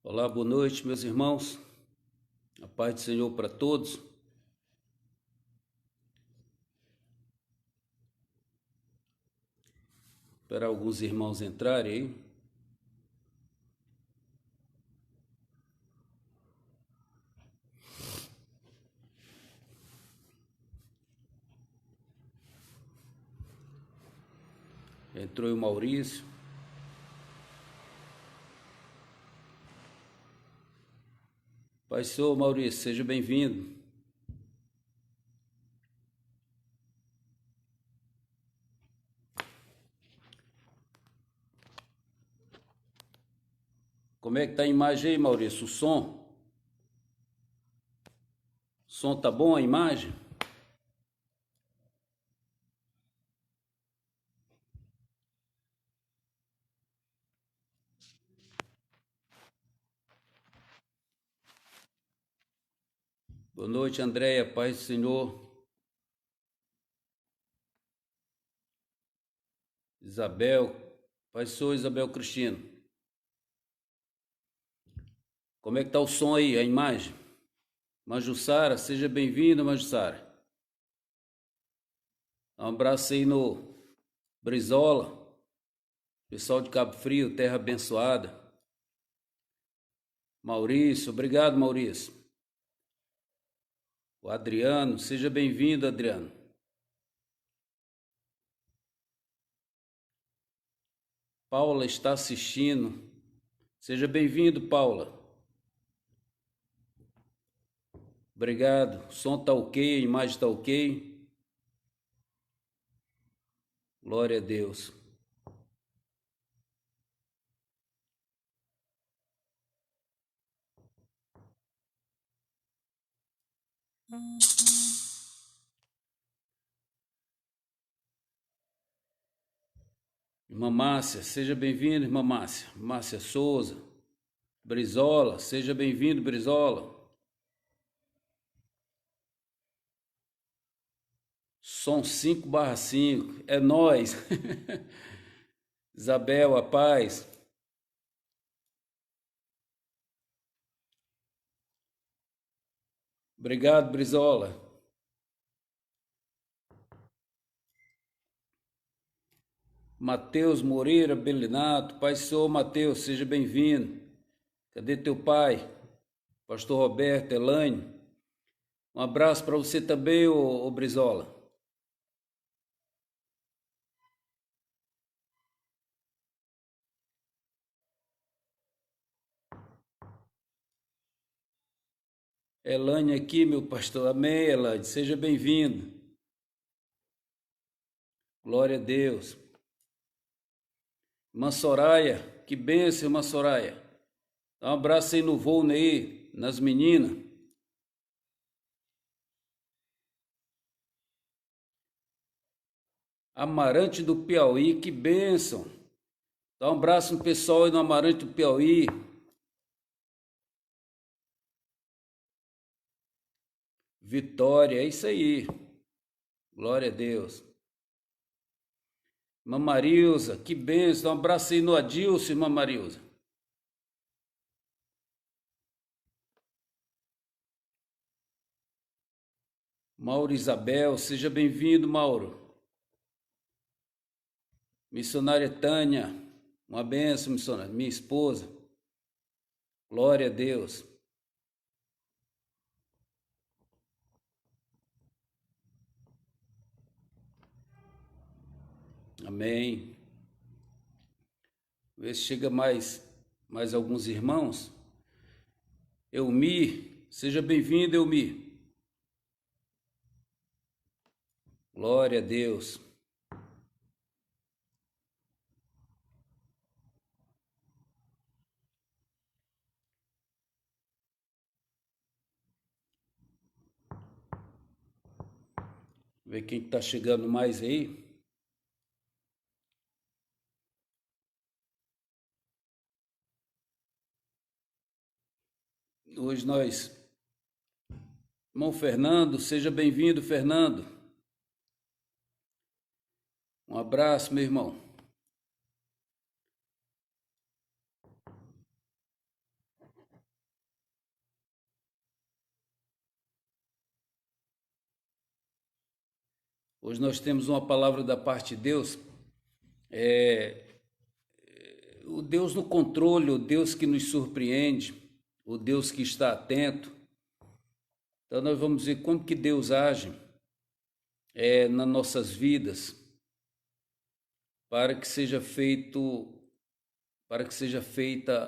Olá, boa noite, meus irmãos. A paz do Senhor para todos. Esperar alguns irmãos entrarem aí. Entrou o Maurício. Pai Senhor, Maurício, seja bem-vindo. Como é que tá a imagem aí, Maurício? O som? O som tá bom, a imagem? Boa noite, Andréia, paz do Senhor. Isabel, paz do Senhor, Isabel Cristina. Como é que tá o som aí, a imagem? Majussara, seja bem-vinda, Majussara. Um abraço aí no Brizola, pessoal de Cabo Frio, terra abençoada. Maurício, obrigado, Maurício. O Adriano, seja bem-vindo, Adriano. Paula está assistindo. Seja bem-vindo, Paula. Obrigado. O som está ok, a imagem está ok. Glória a Deus. Irmã Márcia, seja bem-vinda, irmã Márcia. Márcia Souza. Brizola, seja bem-vindo, Brizola. Som 5/5. É nós. Isabel, a paz. Obrigado, Brizola. Mateus Moreira Belinato, Pai Senhor Mateus, seja bem-vindo. Cadê teu pai? Pastor Roberto, Elaine. Um abraço para você também, ô Brizola. Elaine aqui, meu pastor. Amém, Elaine. Seja bem-vindo. Glória a Deus. Irmã Soraya, que bênção, irmã Soraya. Dá um abraço aí no voo, aí, nas meninas. Amarante do Piauí, que bênção. Dá um abraço no pessoal aí no Amarante do Piauí. Vitória, é isso aí. Glória a Deus. Irmã Marilza, que bênção. Dá um abraço aí no Adilson, irmã Marilza. Mauro Isabel, seja bem-vindo, Mauro. Missionária Tânia, uma bênção, missionária. Minha esposa. Glória a Deus. Amém. Vê se chega mais alguns irmãos. Elmi, seja bem-vindo, Elmi. Glória a Deus. Ver quem está chegando mais aí. Hoje nós, irmão Fernando, seja bem-vindo, Fernando. Um abraço, meu irmão. Hoje nós temos uma palavra da parte de Deus, o Deus no controle, o Deus que nos surpreende, o Deus que está atento. Então nós vamos ver como que Deus age nas nossas vidas para que seja feita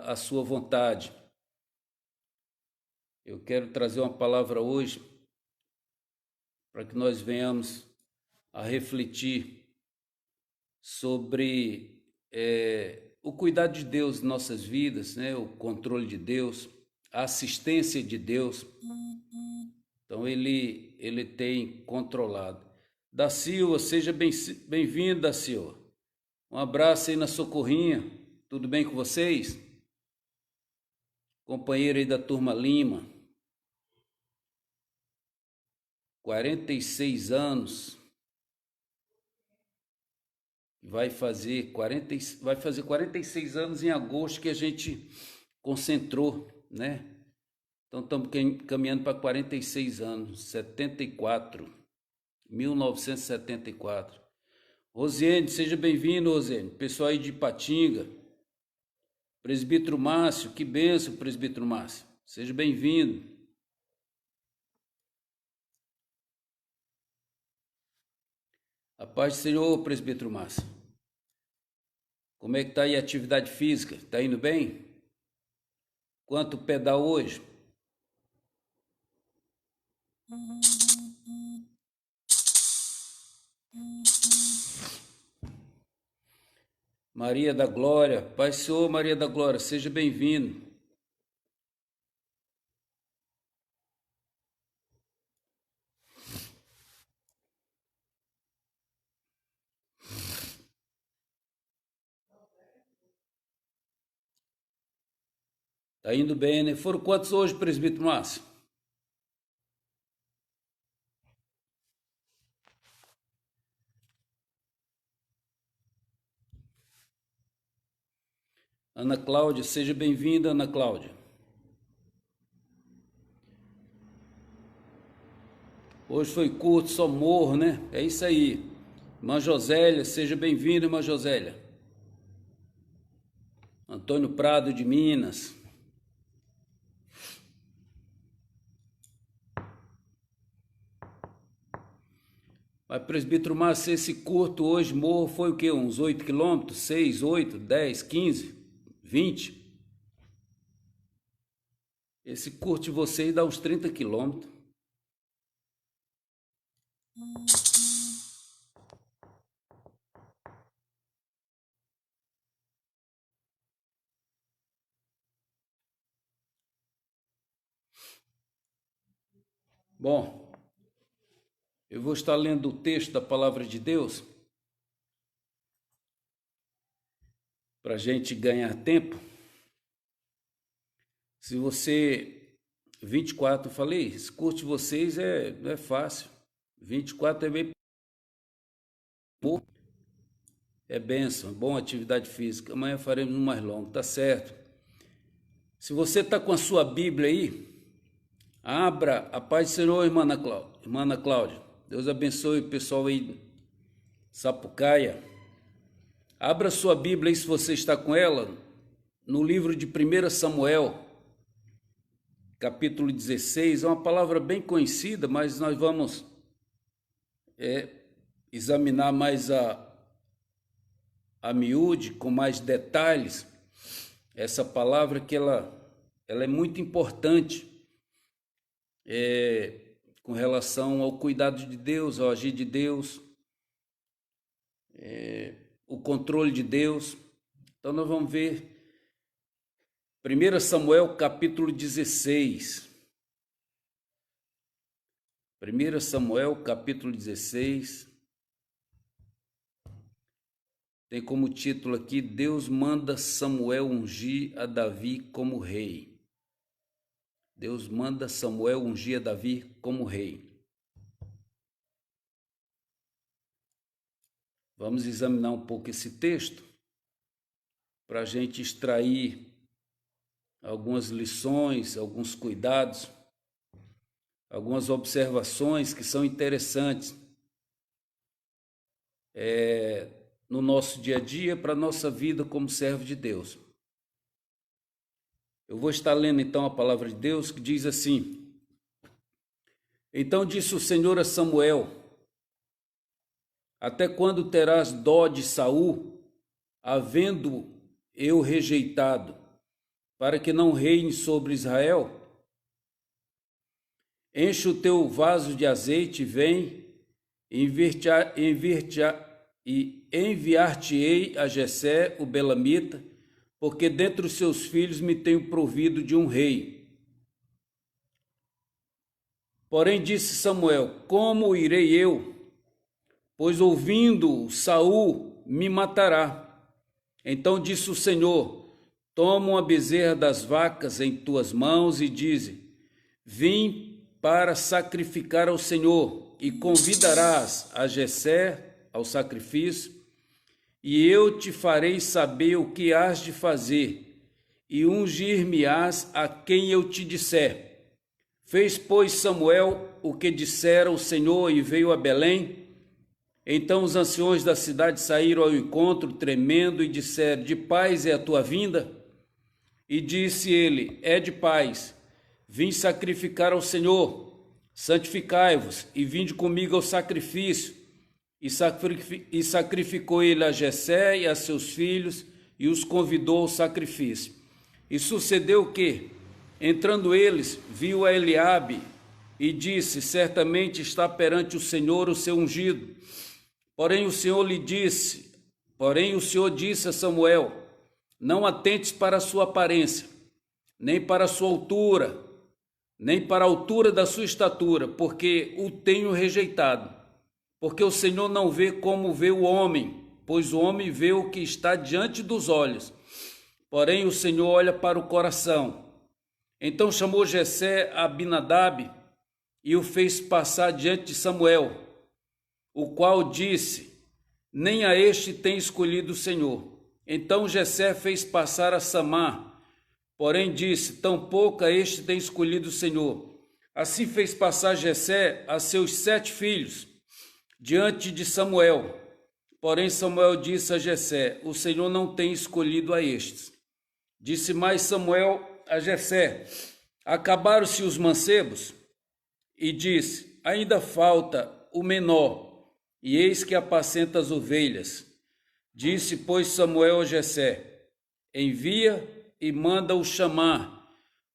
a sua vontade. Eu quero trazer uma palavra hoje para que nós venhamos a refletir sobre o cuidado de Deus em nossas vidas, né? O controle de Deus, a assistência de Deus. Então ele tem controlado. Da Silva, seja bem-vindo, da Silva. Um abraço aí na Socorrinha. Tudo bem com vocês? Companheiro aí da turma Lima. 46 anos. Vai fazer 46 anos em agosto que a gente concentrou, né? Então estamos caminhando para 46 anos, 1974. Rosiane, seja bem-vindo, Rosiane. Pessoal aí de Ipatinga. Presbítero Márcio, que bênção, presbítero Márcio. Seja bem-vindo. A paz do Senhor, presbítero Márcio. Como é que está aí a atividade física? Está indo bem? Quanto pedal hoje? Maria da Glória, Pai Senhor, Maria da Glória, seja bem-vindo. Tá indo bem, né? Foram quantos hoje, presbítero Márcio? Ana Cláudia, seja bem-vinda, Ana Cláudia. Hoje foi curto, só morro, né? É isso aí. Irmã Josélia, seja bem-vinda, irmã Josélia. Antônio Prado de Minas. Mas, presbítero Márcio, esse curto hoje, morro, foi o quê? Uns 8 quilômetros? 6, 8, 10, 15, 20? Esse curto de vocês dá uns 30 quilômetros. Bom, eu vou estar lendo o texto da Palavra de Deus para a gente ganhar tempo. Se você... 24, eu falei, esse curso de vocês não é fácil. 24 é bem pouco. É bênção, boa atividade física. Amanhã faremos um mais longo, tá certo. Se você está com a sua Bíblia aí, abra. A paz do Senhor, irmã Ana Cláudia. Deus abençoe o pessoal aí, Sapucaia. Abra sua Bíblia aí, se você está com ela, no livro de 1 Samuel, capítulo 16. É uma palavra bem conhecida, mas nós vamos examinar mais a miúde, com mais detalhes, essa palavra que ela é muito importante com relação ao cuidado de Deus, ao agir de Deus, o controle de Deus. Então nós vamos ver 1 Samuel capítulo 16. 1 Samuel capítulo 16. Tem como título aqui, Deus manda Samuel ungir a Davi como rei. Deus manda Samuel ungir a Davi como rei. Vamos examinar um pouco esse texto para a gente extrair algumas lições, alguns cuidados, algumas observações que são interessantes no nosso dia a dia, para a nossa vida como servo de Deus. Eu vou estar lendo então a palavra de Deus, que diz assim: Então disse o Senhor a Samuel: Até quando terás dó de Saul, havendo eu rejeitado, para que não reine sobre Israel? Enche o teu vaso de azeite, vem, enviar-te-ei a Jessé, o belamita, porque dentre os seus filhos me tenho provido de um rei. Porém disse Samuel: Como irei eu? Pois ouvindo Saul me matará. Então disse o Senhor: Toma uma bezerra das vacas em tuas mãos e dize: Vim para sacrificar ao Senhor, e convidarás a Jessé ao sacrifício, e eu te farei saber o que hás de fazer, e ungir-me-ás a quem eu te disser. Fez, pois, Samuel o que dissera o Senhor e veio a Belém. Então os anciões da cidade saíram ao encontro, tremendo, e disseram: De paz é a tua vinda? E disse ele: É de paz. Vim sacrificar ao Senhor. Santificai-vos e vinde comigo ao sacrifício. E sacrificou ele a Jessé e a seus filhos, e os convidou ao sacrifício. E sucedeu que, entrando eles, viu a Eliabe, e disse: Certamente está perante o Senhor o seu ungido. Porém o Senhor disse a Samuel: Não atentes para a sua aparência, nem para a sua altura, nem para a altura da sua estatura, porque o tenho rejeitado. Porque o Senhor não vê como vê o homem, pois o homem vê o que está diante dos olhos. Porém o Senhor olha para o coração. Então chamou Jessé a Abinadab e o fez passar diante de Samuel, o qual disse: Nem a este tem escolhido o Senhor. Então Jessé fez passar a Samá, porém disse: Tampouco a este tem escolhido o Senhor. Assim fez passar Jessé a seus 7 filhos diante de Samuel. Porém Samuel disse a Jessé: O Senhor não tem escolhido a estes. Disse mais Samuel a Jessé: Acabaram-se os mancebos? E disse: Ainda falta o menor, e eis que apacenta as ovelhas. Disse, pois, Samuel a Jessé: Envia e manda-o chamar,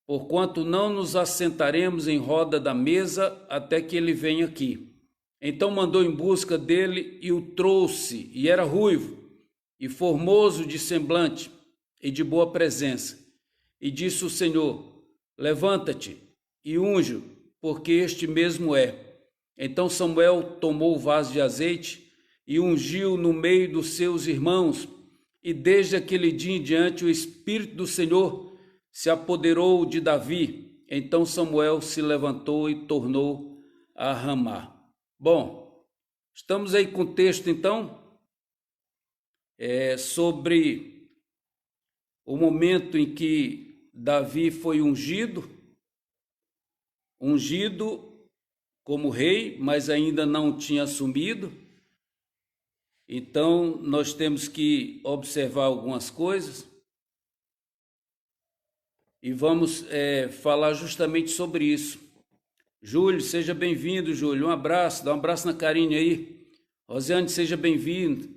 porquanto não nos assentaremos em roda da mesa até que ele venha aqui. Então mandou em busca dele e o trouxe, e era ruivo, e formoso de semblante, e de boa presença. E disse o Senhor: Levanta-te e unge-o, porque este mesmo é. Então Samuel tomou o vaso de azeite e ungiu no meio dos seus irmãos, e desde aquele dia em diante o Espírito do Senhor se apoderou de Davi. Então Samuel se levantou e tornou a Ramá. Bom, estamos aí com o texto então, sobre o momento em que Davi foi ungido como rei, mas ainda não tinha assumido. Então, nós temos que observar algumas coisas e vamos falar justamente sobre isso. Júlio, seja bem-vindo, Júlio. Um abraço, dá um abraço na Karine aí. Rosiane, seja bem-vindo.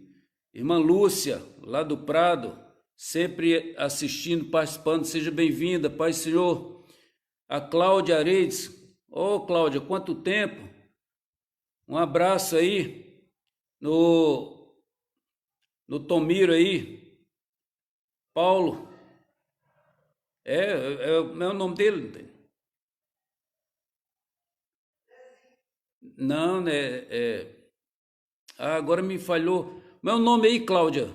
Irmã Lúcia, lá do Prado, sempre assistindo, participando, seja bem-vinda, Pai Senhor. A Cláudia Aredes, Cláudia, quanto tempo? Um abraço aí no Tomiro aí. Paulo, é o nome dele? Não, né? Agora me falhou. Meu nome aí, Cláudia.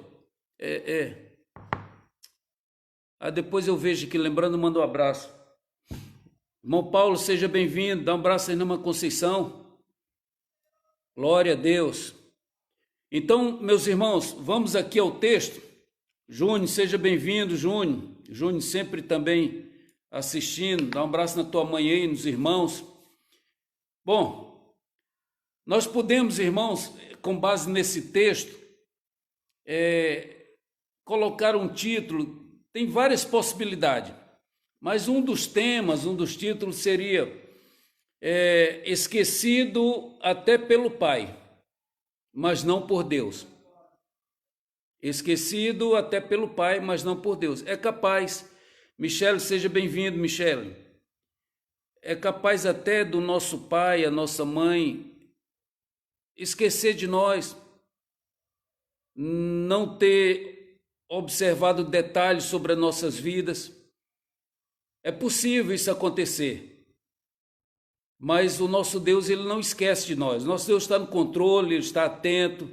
Depois eu vejo aqui, lembrando, mando um abraço. Irmão Paulo, seja bem-vindo. Dá um abraço aí na irmã Conceição. Glória a Deus. Então, meus irmãos, vamos aqui ao texto. Júnior, seja bem-vindo, Júnior. Júnior sempre também assistindo. Dá um abraço na tua mãe aí, nos irmãos. Bom, nós podemos, irmãos, com base nesse texto, colocar um título. Tem várias possibilidades, mas um dos títulos seria esquecido até pelo Pai, mas não por Deus. Esquecido até pelo Pai, mas não por Deus. É capaz, Michele, seja bem-vindo, Michele. É capaz até do nosso pai, a nossa mãe, esquecer de nós, não ter observado detalhes sobre as nossas vidas. É possível isso acontecer, mas o nosso Deus, ele não esquece de nós. Nosso Deus está no controle, ele está atento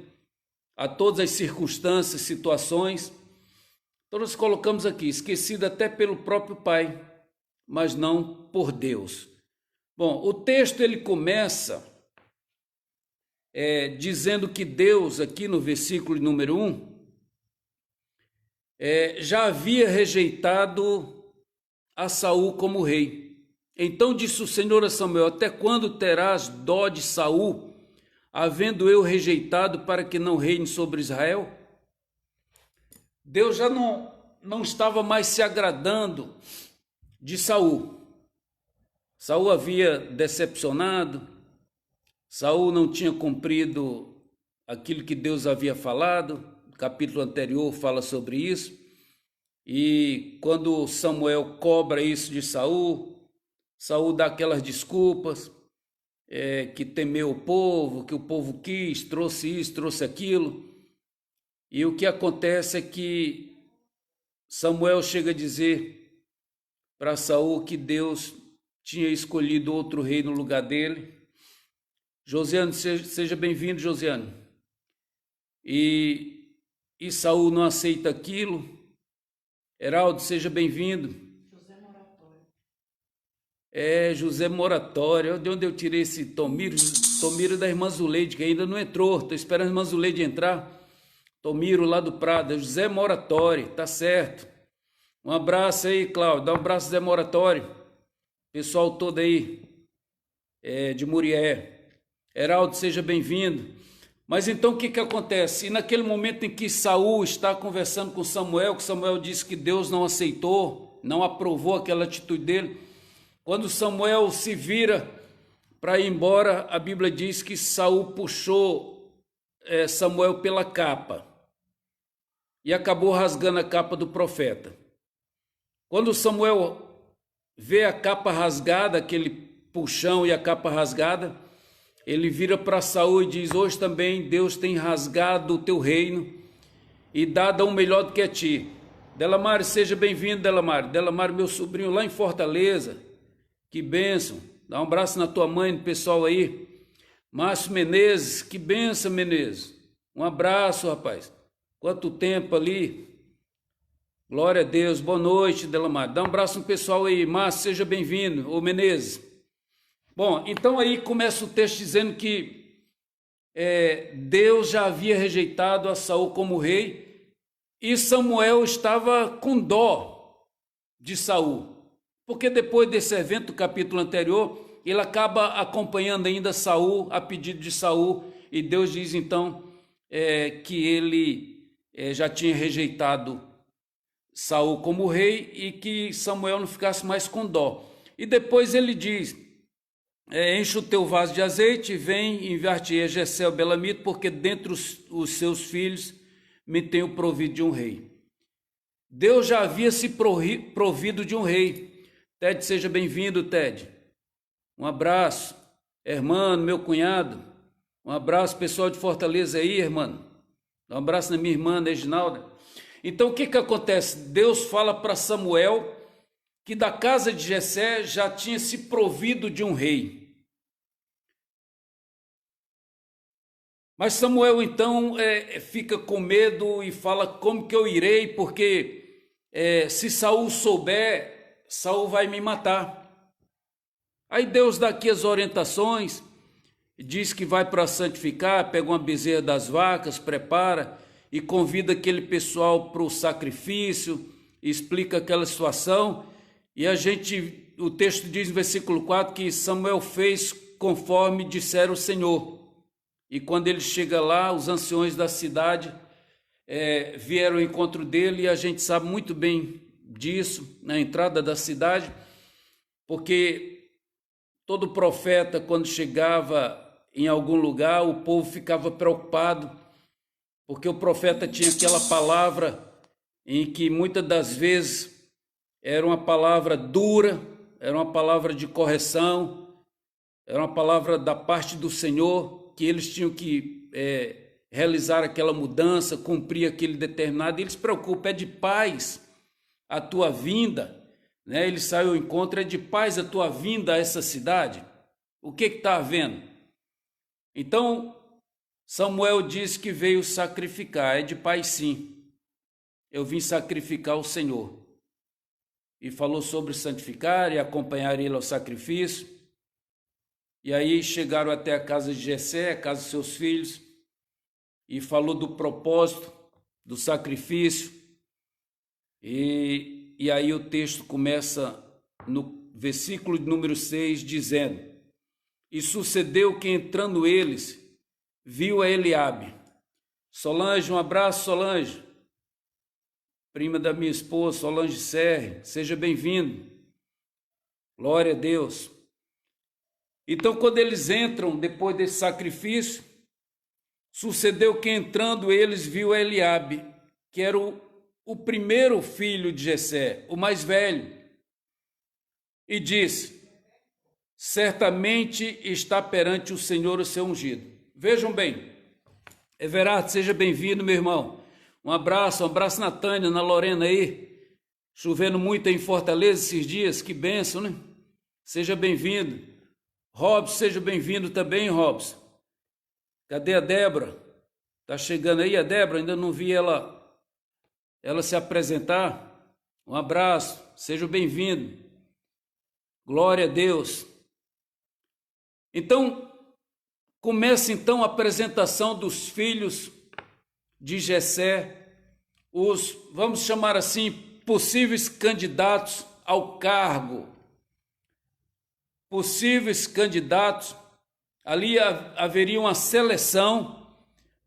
a todas as circunstâncias, situações. Então nós colocamos aqui, esquecido até pelo próprio Pai, mas não por Deus. Bom, o texto ele começa dizendo que Deus, aqui no versículo número 1, já havia rejeitado a Saul como rei. Então disse o Senhor a Samuel: até quando terás dó de Saul, havendo eu rejeitado, para que não reine sobre Israel? Deus já não estava mais se agradando de Saul. Saul havia decepcionado, Saul não tinha cumprido aquilo que Deus havia falado. O capítulo anterior fala sobre isso. E quando Samuel cobra isso de Saul, Saul dá aquelas desculpas, que temeu o povo, que o povo quis, trouxe isso, trouxe aquilo. E o que acontece é que Samuel chega a dizer para Saul que Deus tinha escolhido outro rei no lugar dele. Josiane, seja bem-vindo, Josiane. E Saul não aceita aquilo. Heraldo, seja bem-vindo. José Moratório. José Moratório. De onde eu tirei esse Tomiro? Tomiro da irmã Zuleide, que ainda não entrou. Estou esperando a irmã Zuleide entrar. Tomiro lá do Prado. José Moratório, tá certo. Um abraço aí, Cláudio. Dá um abraço, José Moratório. Pessoal todo aí, de Murié. Heraldo, seja bem-vindo. Mas então o que acontece? E naquele momento em que Saul está conversando com Samuel, que Samuel disse que Deus não aceitou, não aprovou aquela atitude dele, quando Samuel se vira para ir embora, a Bíblia diz que Saul puxou Samuel pela capa e acabou rasgando a capa do profeta. Quando Samuel vê a capa rasgada, aquele puxão e a capa rasgada, ele vira para Saul e diz: hoje também Deus tem rasgado o teu reino e dado um melhor do que a ti. Delamar, seja bem-vindo, Delamar. Delamar, meu sobrinho lá em Fortaleza, que bênção. Dá um abraço na tua mãe, no pessoal aí. Márcio Menezes, que bênção, Menezes. Um abraço, rapaz. Quanto tempo ali. Glória a Deus. Boa noite, Delamar. Dá um abraço no pessoal aí. Márcio, seja bem-vindo. Ô Menezes. Bom, então aí começa o texto dizendo que Deus já havia rejeitado a Saul como rei e Samuel estava com dó de Saul, porque depois desse evento do capítulo anterior, ele acaba acompanhando ainda Saul a pedido de Saul, e Deus diz então que ele já tinha rejeitado Saul como rei e que Samuel não ficasse mais com dó. E depois ele diz: enche o teu vaso de azeite, vem, enviar-te-ei a Jessé o Belamita, porque dentre os seus filhos me tenho provido de um rei. Deus já havia se provido de um rei. Ted, seja bem-vindo, Ted. Um abraço, irmão, meu cunhado. Um abraço, pessoal de Fortaleza aí, irmão. Um abraço na minha irmã, Reginalda. Então, o que acontece? Deus fala para Samuel que da casa de Jessé já tinha se provido de um rei. Mas Samuel então fica com medo e fala: como que eu irei? Porque se Saul souber, Saul vai me matar. Aí Deus dá aqui as orientações, diz que vai para santificar, pega uma bezerra das vacas, prepara e convida aquele pessoal para o sacrifício, explica aquela situação. E o texto diz no versículo 4 que Samuel fez conforme dissera o Senhor. E quando ele chega lá, os anciões da cidade vieram ao encontro dele, e a gente sabe muito bem disso, na entrada da cidade, porque todo profeta, quando chegava em algum lugar, o povo ficava preocupado, porque o profeta tinha aquela palavra em que muitas das vezes era uma palavra dura, era uma palavra de correção, era uma palavra da parte do Senhor, que eles tinham que realizar aquela mudança, cumprir aquele determinado, e eles se preocupam, é de paz a tua vinda, né? Ele saiu ao encontro, é de paz a tua vinda a essa cidade. O que está havendo? Então, Samuel disse que veio sacrificar, é de paz sim, eu vim sacrificar o Senhor. E falou sobre santificar e acompanhar ele ao sacrifício. E aí chegaram até a casa de Jessé, a casa de seus filhos, e falou do propósito do sacrifício. E aí o texto começa no versículo de número 6, dizendo: e sucedeu que entrando eles, viu a Eliabe. Solange, um abraço, Solange, prima da minha esposa, Solange Serre, seja bem-vindo. Glória a Deus. Então, quando eles entram, depois desse sacrifício, sucedeu que entrando eles, viu a Eliabe, que era o primeiro filho de Jessé, o mais velho, e disse: certamente está perante o Senhor o seu ungido. Vejam bem, Everardo, seja bem-vindo, meu irmão. Um abraço na Tânia, na Lorena aí, chovendo muito em Fortaleza esses dias, que bênção, né? Seja bem-vindo. Robson, seja bem-vindo também, Robson. Cadê a Débora? Tá chegando aí a Débora? Ainda não vi ela se apresentar. Um abraço, seja bem-vindo. Glória a Deus. Então, começa então a apresentação dos filhos de Jessé, os, vamos chamar assim, possíveis candidatos ao cargo. Possíveis candidatos, ali haveria uma seleção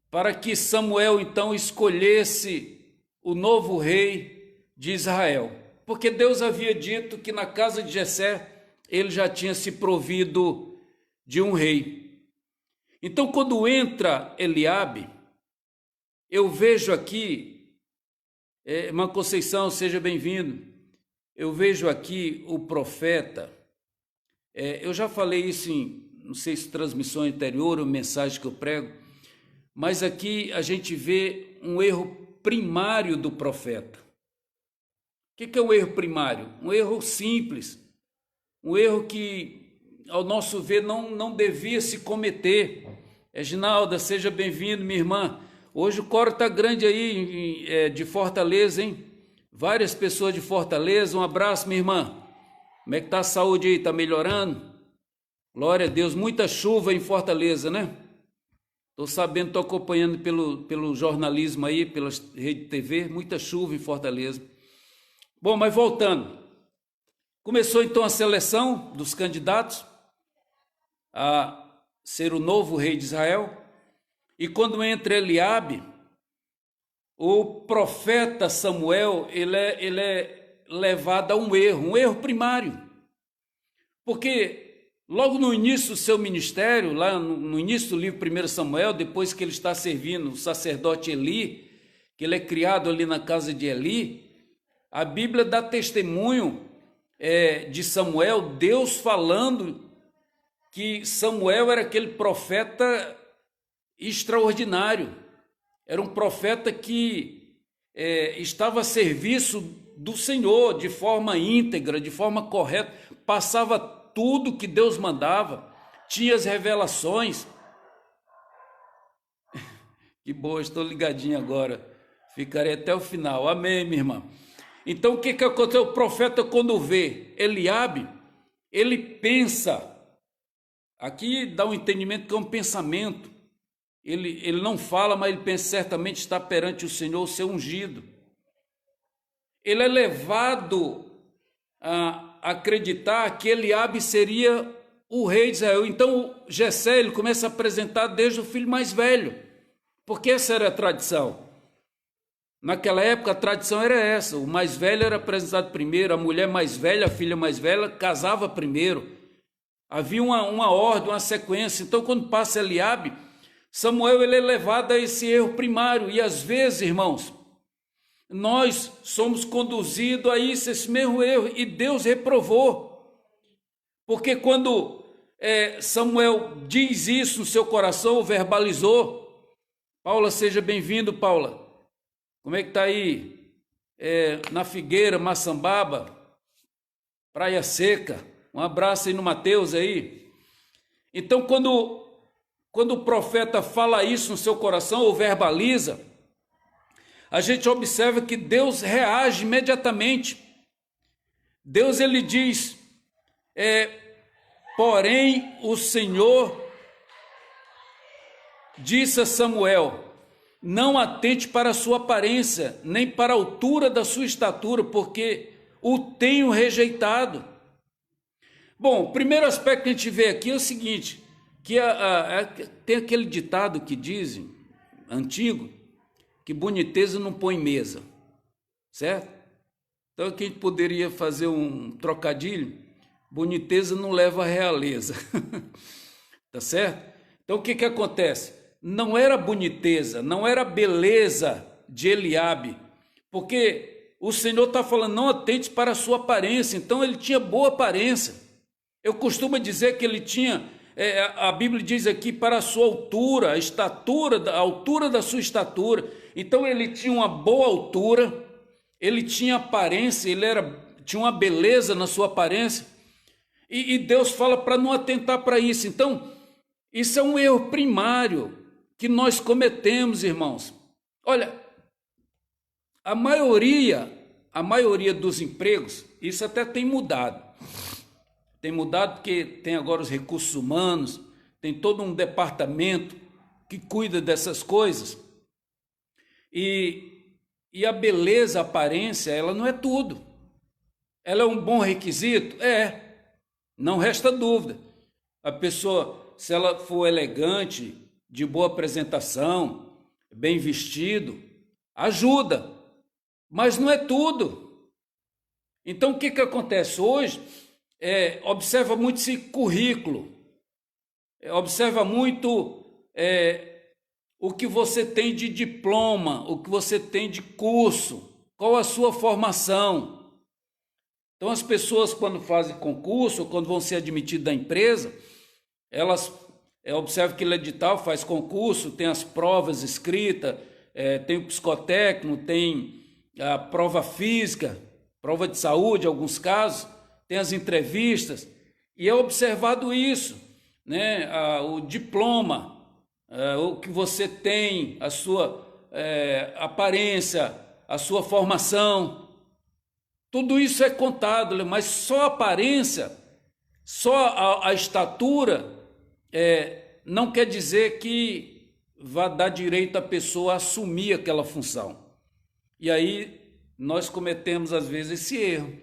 para que Samuel então escolhesse o novo rei de Israel, porque Deus havia dito que na casa de Jessé ele já tinha se provido de um rei. Então, quando entra Eliabe, eu vejo aqui, Irmã Conceição, seja bem-vindo, eu vejo aqui o profeta. Eu já falei isso em, não sei se transmissão anterior ou mensagem que eu prego, mas aqui a gente vê um erro primário do profeta. O que é o erro primário? Um erro simples, um erro que, ao nosso ver, não devia se cometer. Ginalda, seja bem-vindo, minha irmã. Hoje o coro está grande aí de Fortaleza, hein? Várias pessoas de Fortaleza, um abraço, minha irmã. Como é que está a saúde aí? Está melhorando? Glória a Deus. Muita chuva em Fortaleza, né? Estou sabendo, estou acompanhando pelo jornalismo aí, pela rede TV, muita chuva em Fortaleza. Bom, mas voltando. Começou então a seleção dos candidatos a ser o novo rei de Israel. E quando entra Eliabe, o profeta Samuel, ele é levado a um erro primário, porque logo no início do seu ministério, lá no início do livro 1 Samuel, depois que ele está servindo o sacerdote Eli, que ele é criado ali na casa de Eli, a Bíblia dá testemunho de Samuel, Deus falando que Samuel era aquele profeta extraordinário, era um profeta que estava a serviço do Senhor de forma íntegra, de forma correta, passava tudo que Deus mandava, tinha as revelações. Que boa, estou ligadinho agora, ficarei até o final, amém, minha irmã. Então o que aconteceu? O profeta, quando vê Eliabe, ele pensa, aqui dá um entendimento que é um pensamento, ele não fala, mas ele pensa, certamente está perante o Senhor o seu ungido. Ele é levado a acreditar que Eliabe seria o rei de Israel. Então Jessé, ele começa a apresentar desde o filho mais velho, porque essa era a tradição. Naquela época a tradição era essa, o mais velho era apresentado primeiro, a mulher mais velha, a filha mais velha, casava primeiro. Havia uma ordem, uma sequência. Então quando passa Eliabe, Samuel ele é levado a esse erro primário. E às vezes, irmãos, nós somos conduzidos a isso, esse mesmo erro, e Deus reprovou. Porque quando Samuel diz isso no seu coração, verbalizou. Paula, seja bem-vindo, Paula. Como é que está aí? Na Figueira, Maçambaba, Praia Seca. Um abraço aí no Mateus aí. Então, quando o profeta fala isso no seu coração ou verbaliza, a gente observa que Deus reage imediatamente. Deus ele diz, porém o Senhor disse a Samuel, não atente para a sua aparência, nem para a altura da sua estatura, porque o tenho rejeitado. Bom, o primeiro aspecto que a gente vê aqui é o seguinte, que tem aquele ditado que dizem, antigo, que boniteza não põe mesa, certo? Então aqui a gente poderia fazer um trocadilho, boniteza não leva a realeza, tá certo? Então o que acontece? Não era boniteza, não era beleza de Eliabe, porque o Senhor está falando, não atente para a sua aparência, então ele tinha boa aparência. Eu costumo dizer que ele tinha, a Bíblia diz aqui, para a sua altura, a altura da sua estatura. Então ele tinha uma boa altura, ele tinha aparência, tinha uma beleza na sua aparência, e Deus fala para não atentar para isso. Então, isso é um erro primário que nós cometemos, irmãos. Olha, a maioria dos empregos, isso até tem mudado. Tem mudado porque tem agora os recursos humanos, tem todo um departamento que cuida dessas coisas. E a beleza, a aparência, ela não é tudo. Ela é um bom requisito? Não resta dúvida. A pessoa, se ela for elegante, de boa apresentação, bem vestido, ajuda, mas não é tudo. Então o que acontece hoje? Observa muito esse currículo, observa muito o que você tem de diploma, o que você tem de curso, qual a sua formação. Então as pessoas quando fazem concurso, quando vão ser admitidas da empresa, elas observam que o edital faz concurso, tem as provas escritas, tem o psicotécnico, tem a prova física, prova de saúde, em alguns casos, tem as entrevistas, e é observado isso, né? O diploma, o que você tem, a sua aparência, a sua formação, tudo isso é contado, mas só a aparência, só a estatura, não quer dizer que vá dar direito à pessoa a assumir aquela função. E aí nós cometemos às vezes esse erro.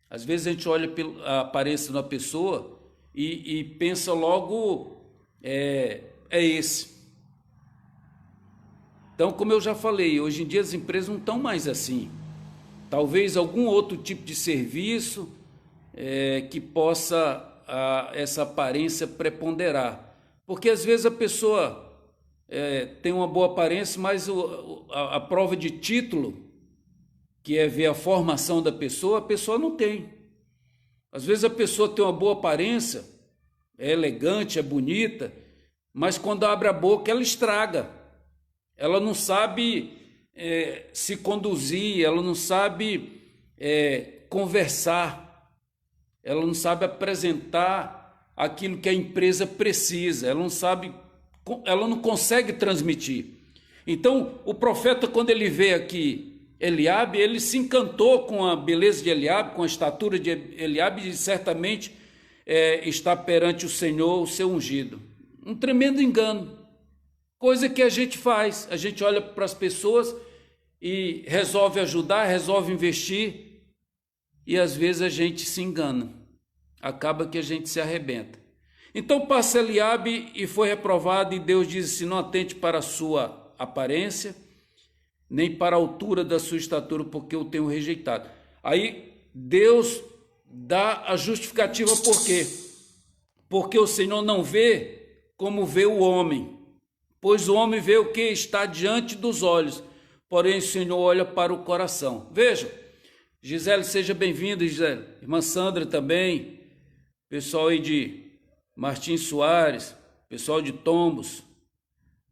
Às vezes a gente olha a aparência de uma pessoa e pensa logo, esse. Então, como eu já falei, hoje em dia as empresas não estão mais assim. Talvez algum outro tipo de serviço que possa essa aparência preponderar. Porque às vezes a pessoa tem uma boa aparência, mas a prova de título, que é ver a formação da pessoa, a pessoa não tem. Às vezes a pessoa tem uma boa aparência, é elegante, é bonita, mas quando abre a boca ela estraga. Ela não sabe se conduzir, ela não sabe conversar, ela não sabe apresentar aquilo que a empresa precisa, ela não consegue transmitir. Então o profeta, quando ele vê aqui Eliabe, ele se encantou com a beleza de Eliabe, com a estatura de Eliabe, e certamente está perante o Senhor, o seu ungido. Um tremendo engano, coisa que a gente faz, a gente olha para as pessoas e resolve ajudar, resolve investir, e às vezes a gente se engana. acaba que a gente se arrebenta. Então passa Eliabe e foi reprovado, e Deus diz assim: não atente para a sua aparência, nem para a altura da sua estatura, porque eu tenho rejeitado. Aí Deus dá a justificativa por quê? Porque o Senhor não vê como vê o homem, pois o homem vê o que está diante dos olhos, porém o Senhor olha para o coração. Veja, Gisele, seja bem-vinda, Gisele. Irmã Sandra também, pessoal aí de Martins Soares, pessoal de Tombos,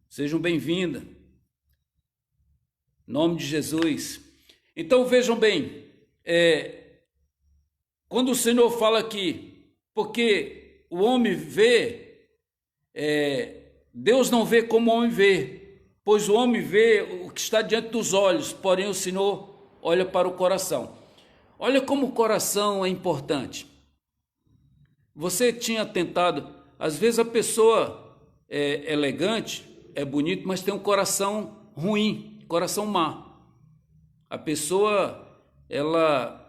sejam bem-vindas. Em nome de Jesus. Então vejam bem, quando o Senhor fala aqui, porque o homem vê, Deus não vê como o homem vê, pois o homem vê o que está diante dos olhos, porém o Senhor olha para o coração. Olha como o coração é importante. Você tinha tentado, às vezes a pessoa é elegante, é bonito, mas tem um coração ruim, coração má. A pessoa, ela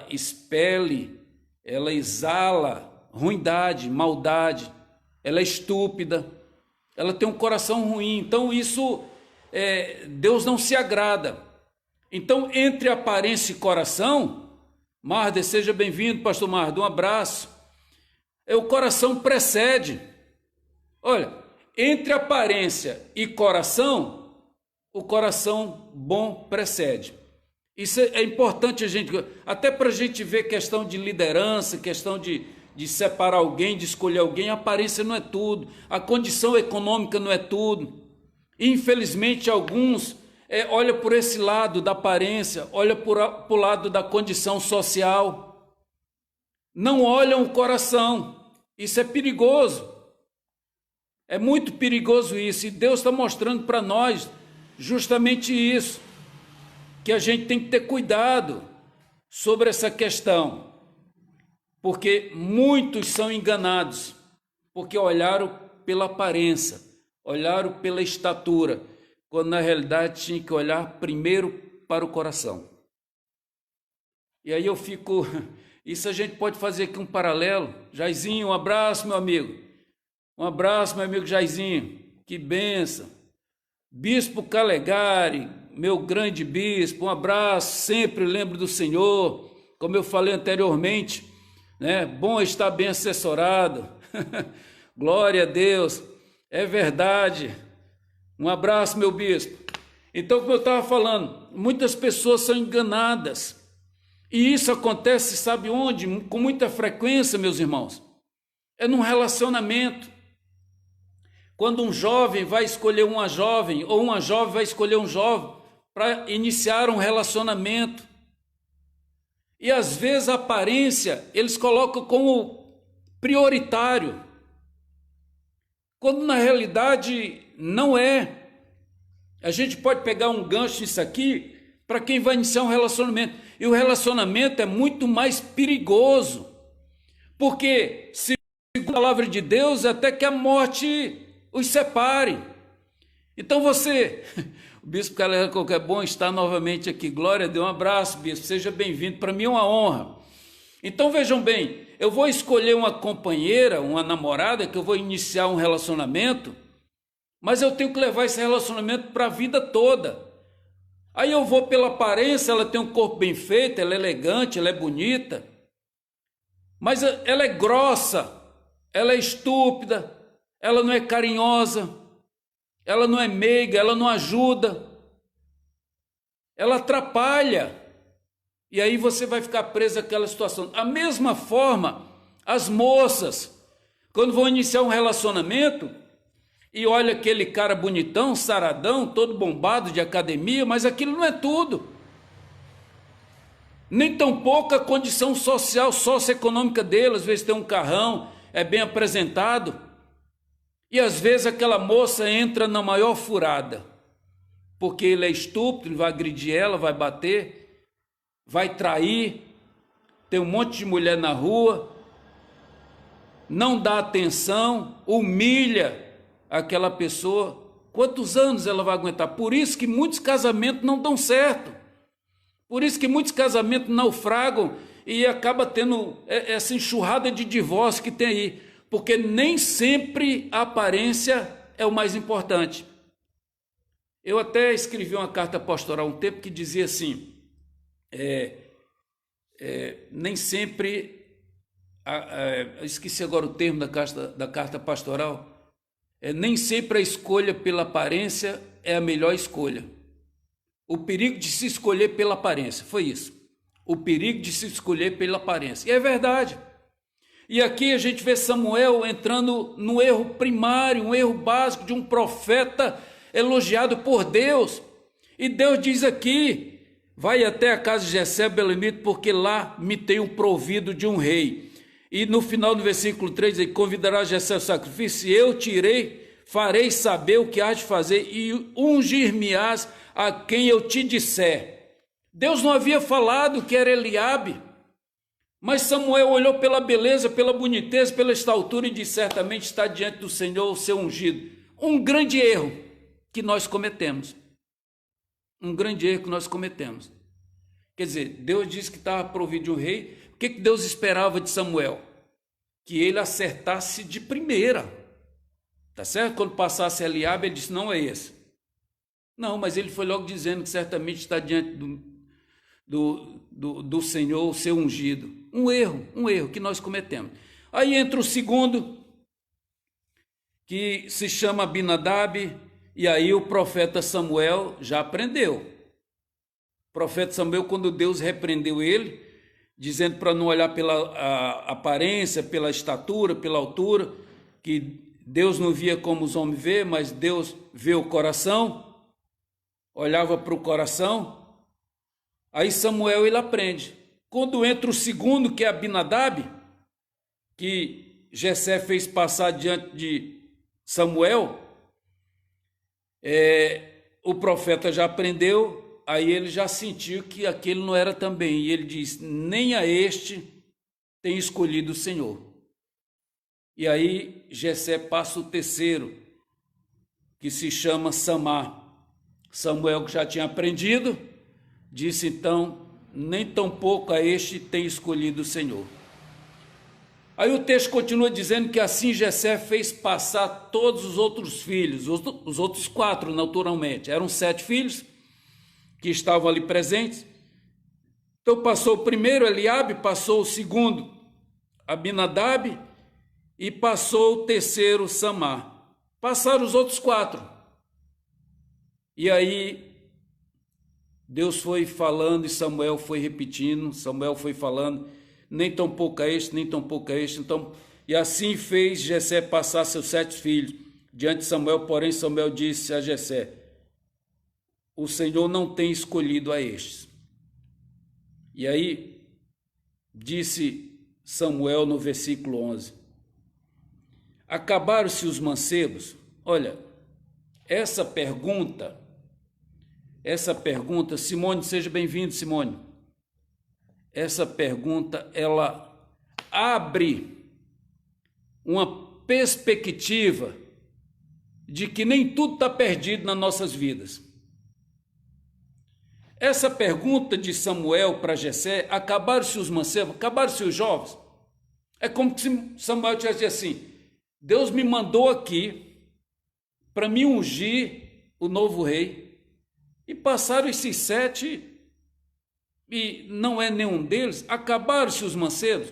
expele, ela exala ruindade, maldade, ela é estúpida, ela tem um coração ruim. Então isso, Deus não se agrada. Então, entre aparência e coração, Marder, seja bem-vindo, pastor Marder, um abraço. O coração precede. Olha, entre aparência e coração, o coração bom precede. Isso é importante a gente, até para a gente ver questão de liderança, questão de separar alguém, de escolher alguém. A aparência não é tudo, a condição econômica não é tudo. Infelizmente, alguns olham por esse lado da aparência, olham por o lado da condição social, não olham o coração. Isso é perigoso, é muito perigoso isso, e Deus está mostrando para nós justamente isso, que a gente tem que ter cuidado sobre essa questão, porque muitos são enganados, porque olharam pela aparência, olharam pela estatura, quando na realidade tinha que olhar primeiro para o coração. E aí eu fico, isso a gente pode fazer aqui um paralelo. Jairzinho, um abraço, meu amigo. Um abraço, meu amigo Jairzinho, que benção. Bispo Calegari, meu grande bispo, um abraço, sempre lembro do Senhor, como eu falei anteriormente, né? Bom estar bem assessorado, glória a Deus, é verdade, um abraço, meu bispo. Então, como eu estava falando, muitas pessoas são enganadas, e isso acontece, sabe onde? Com muita frequência, meus irmãos, é num relacionamento. Quando um jovem vai escolher uma jovem, ou uma jovem vai escolher um jovem para iniciar um relacionamento. E às vezes a aparência eles colocam como prioritário, quando na realidade não é. A gente pode pegar um gancho nisso aqui para quem vai iniciar um relacionamento. E o relacionamento é muito mais perigoso, porque segundo a palavra de Deus, até que a morte os separe. Então você, o bispo Calegari, que é bom estar novamente aqui, glória a Deus, um abraço, bispo, seja bem-vindo, para mim é uma honra. Então vejam bem, eu vou escolher uma companheira, uma namorada, que eu vou iniciar um relacionamento, mas eu tenho que levar esse relacionamento para a vida toda. Aí eu vou pela aparência, ela tem um corpo bem feito, ela é elegante, ela é bonita, mas ela é grossa, ela é estúpida, ela não é carinhosa, ela não é meiga, ela não ajuda, ela atrapalha, e aí você vai ficar preso àquela situação. Da mesma forma, as moças, quando vão iniciar um relacionamento, e olha aquele cara bonitão, saradão, todo bombado de academia, mas aquilo não é tudo, nem tampouco a condição social, socioeconômica dele. Às vezes tem um carrão, é bem apresentado, e às vezes aquela moça entra na maior furada, porque ele é estúpido, ele vai agredir ela, vai bater, vai trair, tem um monte de mulher na rua, não dá atenção, humilha aquela pessoa. Quantos anos ela vai aguentar? Por isso que muitos casamentos não dão certo, por isso que muitos casamentos naufragam, e acaba tendo essa enxurrada de divórcio que tem aí, porque nem sempre a aparência é o mais importante. Eu até escrevi uma carta pastoral um tempo que dizia assim, nem sempre, esqueci agora o termo da carta pastoral, nem sempre a escolha pela aparência é a melhor escolha. O perigo de se escolher pela aparência, foi isso. O perigo de se escolher pela aparência. E é verdade. E aqui a gente vê Samuel entrando no erro primário, um erro básico de um profeta elogiado por Deus. E Deus diz aqui, vai até a casa de Jessé belemita, porque lá me tenho provido de um rei. E no final do versículo 3, ele convidará Jessé ao sacrifício, e eu farei saber o que há de fazer, e ungir-me-ás a quem eu te disser. Deus não havia falado que era Eliabe, mas Samuel olhou pela beleza, pela boniteza, pela estatura e disse, certamente está diante do Senhor o seu ungido. Um grande erro que nós cometemos. Um grande erro que nós cometemos. Quer dizer, Deus disse que estava provido de um rei. O que Deus esperava de Samuel? Que ele acertasse de primeira. Tá certo? Quando passasse Eliabe, ele disse, não é esse. Não, mas ele foi logo dizendo que certamente está diante do Senhor o seu ungido. Um erro que nós cometemos. Aí entra o segundo, que se chama Abinadab, e aí o profeta Samuel já aprendeu. O profeta Samuel, quando Deus repreendeu ele, dizendo para não olhar pela aparência, pela estatura, pela altura, que Deus não via como os homens vê, mas Deus vê o coração, olhava para o coração. Aí Samuel ele aprende. Quando entra o segundo, que é Abinadab, que Jessé fez passar diante de Samuel, o profeta já aprendeu, aí ele já sentiu que aquele não era também, e ele diz, nem a este tem escolhido o Senhor. E aí Jessé passa o terceiro, que se chama Samá. Samuel, que já tinha aprendido, disse então, nem tampouco a este tem escolhido o Senhor. Aí o texto continua dizendo que assim Jessé fez passar todos os outros filhos, os outros 4 naturalmente, eram 7 filhos que estavam ali presentes. Então passou o primeiro Eliabe, passou o segundo Abinadab e passou o terceiro Samá. Passaram os outros 4. E aí Deus foi falando e Samuel foi repetindo, Samuel foi falando, nem tampouco a este, nem tampouco a este. Então, e assim fez Jessé passar seus 7 filhos diante de Samuel, porém Samuel disse a Jessé, o Senhor não tem escolhido a estes. E aí disse Samuel no versículo 11, acabaram-se os mancebos? Olha, essa pergunta, Simone, seja bem-vindo, Simone. Essa pergunta, ela abre uma perspectiva de que nem tudo está perdido nas nossas vidas. Essa pergunta de Samuel para Jessé, acabaram-se os mancebos, acabaram-se os jovens? É como se Samuel tivesse dito assim, Deus me mandou aqui para me ungir o novo rei, e passaram esses 7 e não é nenhum deles, acabaram-se os mancebos.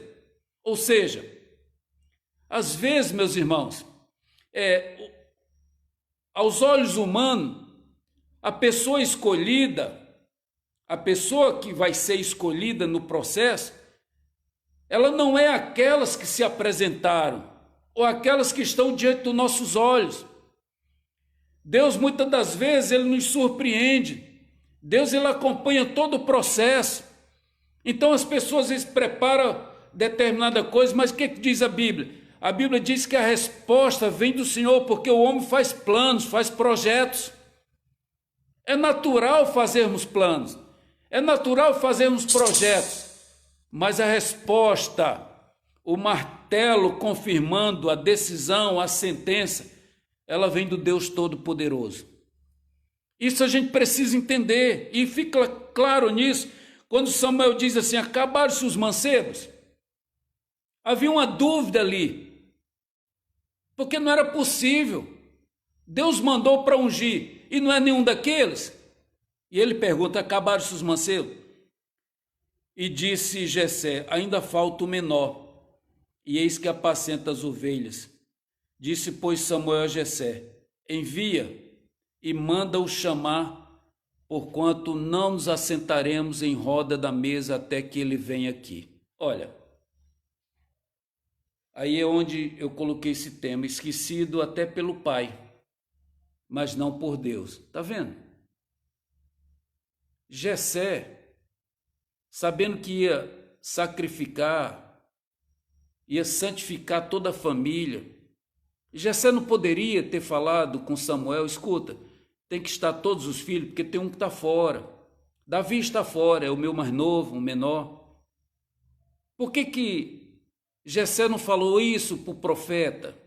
Ou seja, às vezes, meus irmãos, aos olhos humanos, a pessoa escolhida, a pessoa que vai ser escolhida no processo, ela não é aquelas que se apresentaram, ou aquelas que estão diante dos nossos olhos. Deus, muitas das vezes, ele nos surpreende. Deus, ele acompanha todo o processo. Então, as pessoas, eles preparam determinada coisa, mas o que diz a Bíblia? A Bíblia diz que a resposta vem do Senhor, porque o homem faz planos, faz projetos. É natural fazermos planos, é natural fazermos projetos, mas a resposta, o martelo confirmando a decisão, a sentença, ela vem do Deus Todo-Poderoso. Isso a gente precisa entender, e fica claro nisso Quando Samuel diz assim, acabaram-se os mancebos, havia uma dúvida ali, porque não era possível. Deus mandou para ungir e não é nenhum daqueles. E ele pergunta, acabaram-se os mancebos? E disse Jessé, ainda falta o menor, e eis que apacenta as ovelhas. Disse, pois, Samuel a Jessé, envia e manda-o chamar, porquanto não nos assentaremos em roda da mesa até que ele venha aqui. Olha, aí é onde eu coloquei esse tema, esquecido até pelo pai, mas não por Deus. Está vendo? Jessé, sabendo que ia sacrificar, ia santificar toda a família, Jessé não poderia ter falado com Samuel, escuta, tem que estar todos os filhos, porque tem um que está fora. Davi está fora, é o meu mais novo, o menor. Por que Jessé não falou isso para o profeta?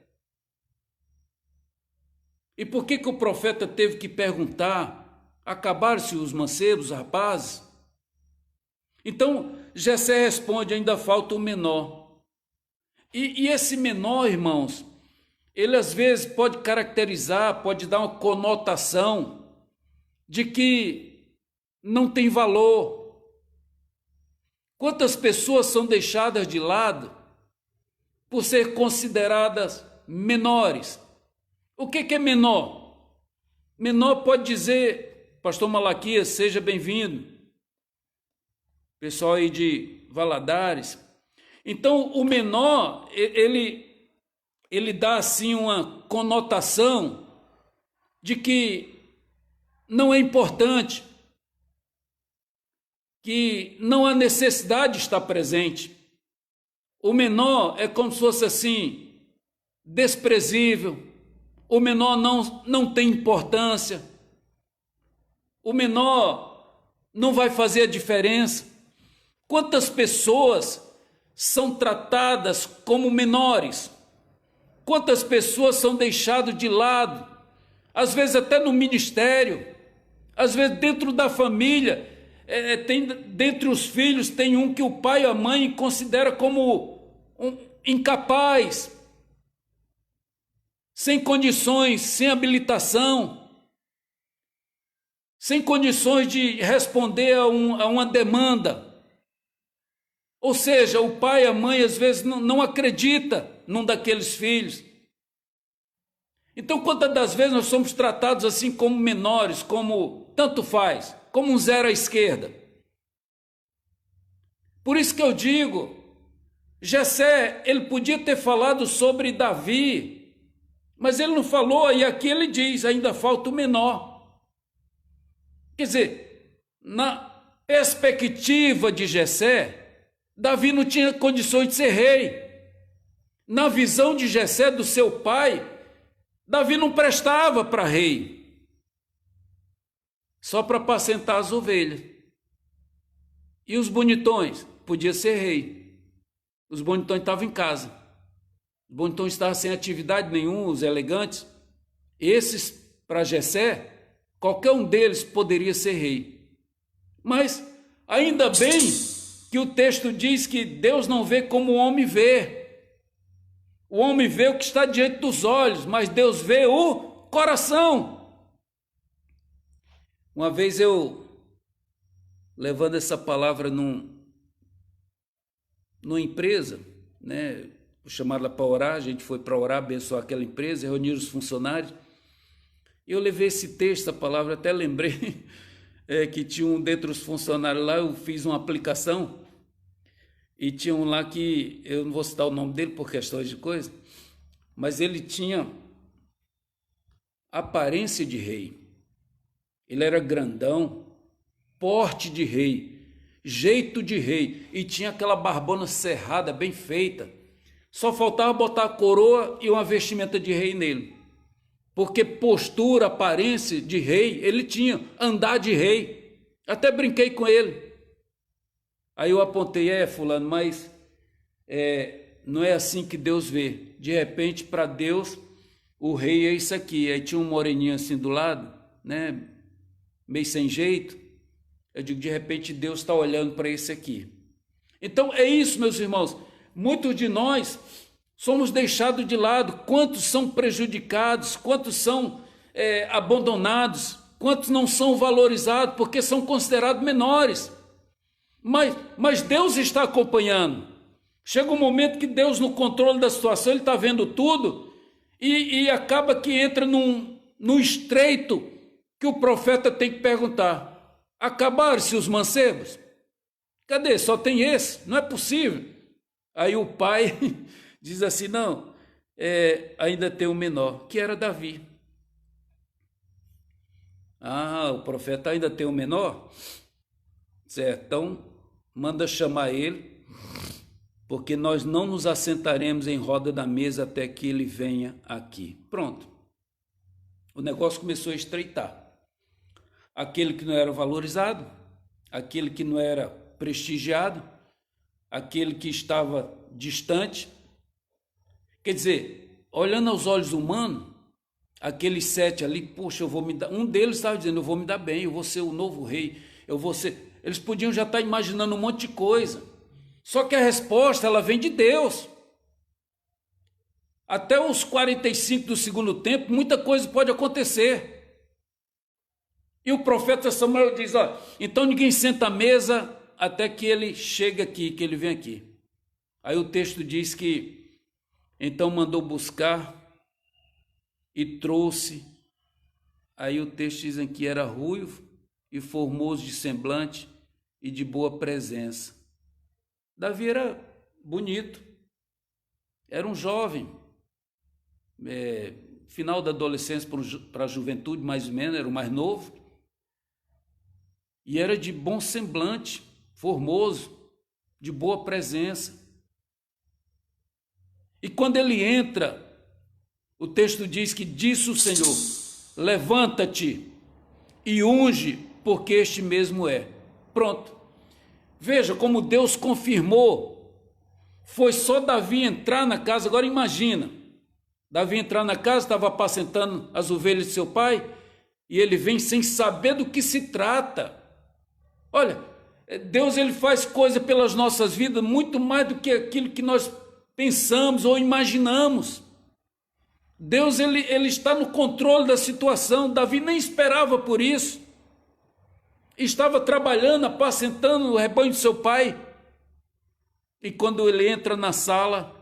E por que o profeta teve que perguntar, acabaram-se os mancebos, os rapazes? Então, Jessé responde, ainda falta o menor. E esse menor, irmãos, ele às vezes pode caracterizar, pode dar uma conotação de que não tem valor. Quantas pessoas são deixadas de lado por ser consideradas menores? O que é menor? Menor pode dizer, pastor Malaquias, seja bem-vindo. Pessoal aí de Valadares. Então, o menor, ele dá assim uma conotação de que não é importante, que não há necessidade de estar presente. O menor é como se fosse assim, desprezível, o menor não tem importância, o menor não vai fazer a diferença. Quantas pessoas são tratadas como menores? Quantas pessoas são deixadas de lado? Às vezes até no ministério, às vezes dentro da família, dentre os filhos tem um que o pai e a mãe considera como um incapaz, sem condições, sem habilitação, sem condições de responder a uma demanda. Ou seja, o pai e a mãe às vezes não acredita num daqueles filhos. Então, quantas das vezes nós somos tratados assim como menores, como tanto faz, como um zero à esquerda. Por isso que eu digo, Jessé, ele podia ter falado sobre Davi, mas ele não falou, e aqui ele diz, ainda falta o menor. Quer dizer, na perspectiva de Jessé, Davi não tinha condições de ser rei. Na visão de Jessé, do seu pai, Davi não prestava para rei, só para apacentar as ovelhas. E os bonitões? Podia ser rei. Os bonitões estavam em casa. Os bonitões estavam sem atividade nenhuma, os elegantes. Esses, para Jessé, qualquer um deles poderia ser rei. Mas, ainda bem que o texto diz que Deus não vê como o homem vê. O homem vê o que está diante dos olhos, mas Deus vê o coração. Uma vez eu, levando essa palavra numa empresa, né, chamaram ela para orar, a gente foi para orar, abençoar aquela empresa, reunir os funcionários, e eu levei esse texto, a palavra, até lembrei que tinha um dentre os funcionários lá, eu fiz uma aplicação, e tinha um lá que, eu não vou citar o nome dele por questões de coisa, mas ele tinha aparência de rei. Ele era grandão, porte de rei, jeito de rei, e tinha aquela barbona cerrada, bem feita. Só faltava botar a coroa e uma vestimenta de rei nele. Porque postura, aparência de rei, ele tinha, andar de rei. Até brinquei com ele. Aí eu apontei, fulano, mas não é assim que Deus vê. De repente, para Deus, o rei é isso aqui. Aí tinha um moreninho assim do lado, né, meio sem jeito. Eu digo, de repente Deus está olhando para esse aqui. Então é isso, meus irmãos. Muitos de nós somos deixados de lado. Quantos são prejudicados, quantos são abandonados, quantos não são valorizados porque são considerados menores. Mas Deus está acompanhando. Chega um momento que Deus, no controle da situação, Ele está vendo tudo e acaba que entra num estreito que o profeta tem que perguntar: acabaram-se os mancebos? Cadê? Só tem esse? Não é possível. Aí o pai diz assim: não, ainda tem um menor, que era Davi. Ah, o profeta ainda tem um menor? Certo, então manda chamar ele, porque nós não nos assentaremos em roda da mesa até que ele venha aqui. Pronto. O negócio começou a estreitar. Aquele que não era valorizado, aquele que não era prestigiado, aquele que estava distante. Quer dizer, olhando aos olhos humanos, aqueles 7 ali, poxa, eu vou me dar... Um deles estava dizendo, eu vou me dar bem, eu vou ser o novo rei, eu vou ser... Eles podiam já estar imaginando um monte de coisa. Só que a resposta, ela vem de Deus. Até os 45 do segundo tempo, muita coisa pode acontecer. E o profeta Samuel diz, ó, então ninguém senta à mesa até que ele chegue aqui, que ele venha aqui. Aí o texto diz que, então mandou buscar e trouxe. Aí o texto diz que era ruivo e formoso de semblante e de boa presença. Davi era bonito, era um jovem, final da adolescência para a juventude, mais ou menos, era o mais novo, e era de bom semblante, formoso, de boa presença. E quando ele entra, o texto diz que disse o Senhor, levanta-te e unge, porque este mesmo é. Pronto. Veja como Deus confirmou. Foi só Davi entrar na casa. Agora imagina, Davi entrar na casa, estava apacentando as ovelhas de seu pai, e ele vem sem saber do que se trata. Olha, Deus, ele faz coisa pelas nossas vidas muito mais do que aquilo que nós pensamos ou imaginamos. Deus, ele está no controle da situação. Davi nem esperava por isso. Estava trabalhando, apacentando o rebanho de seu pai. E quando ele entra na sala,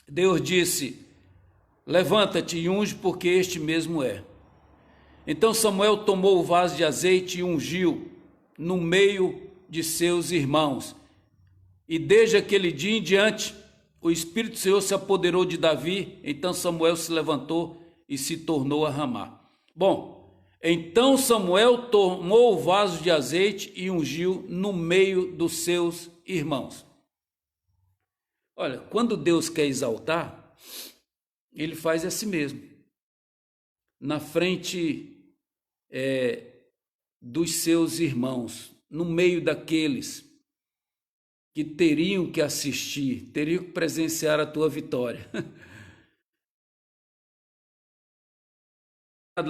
Deus disse, levanta-te e unge, porque este mesmo é. Então Samuel tomou o vaso de azeite e ungiu no meio de seus irmãos. E desde aquele dia em diante, o Espírito do Senhor se apoderou de Davi. Então Samuel se levantou e se tornou a Ramá. Bom, então Samuel tomou o vaso de azeite e ungiu no meio dos seus irmãos. Olha, quando Deus quer exaltar, ele faz assim mesmo. Na frente dos seus irmãos, no meio daqueles que teriam que assistir, teriam que presenciar a tua vitória.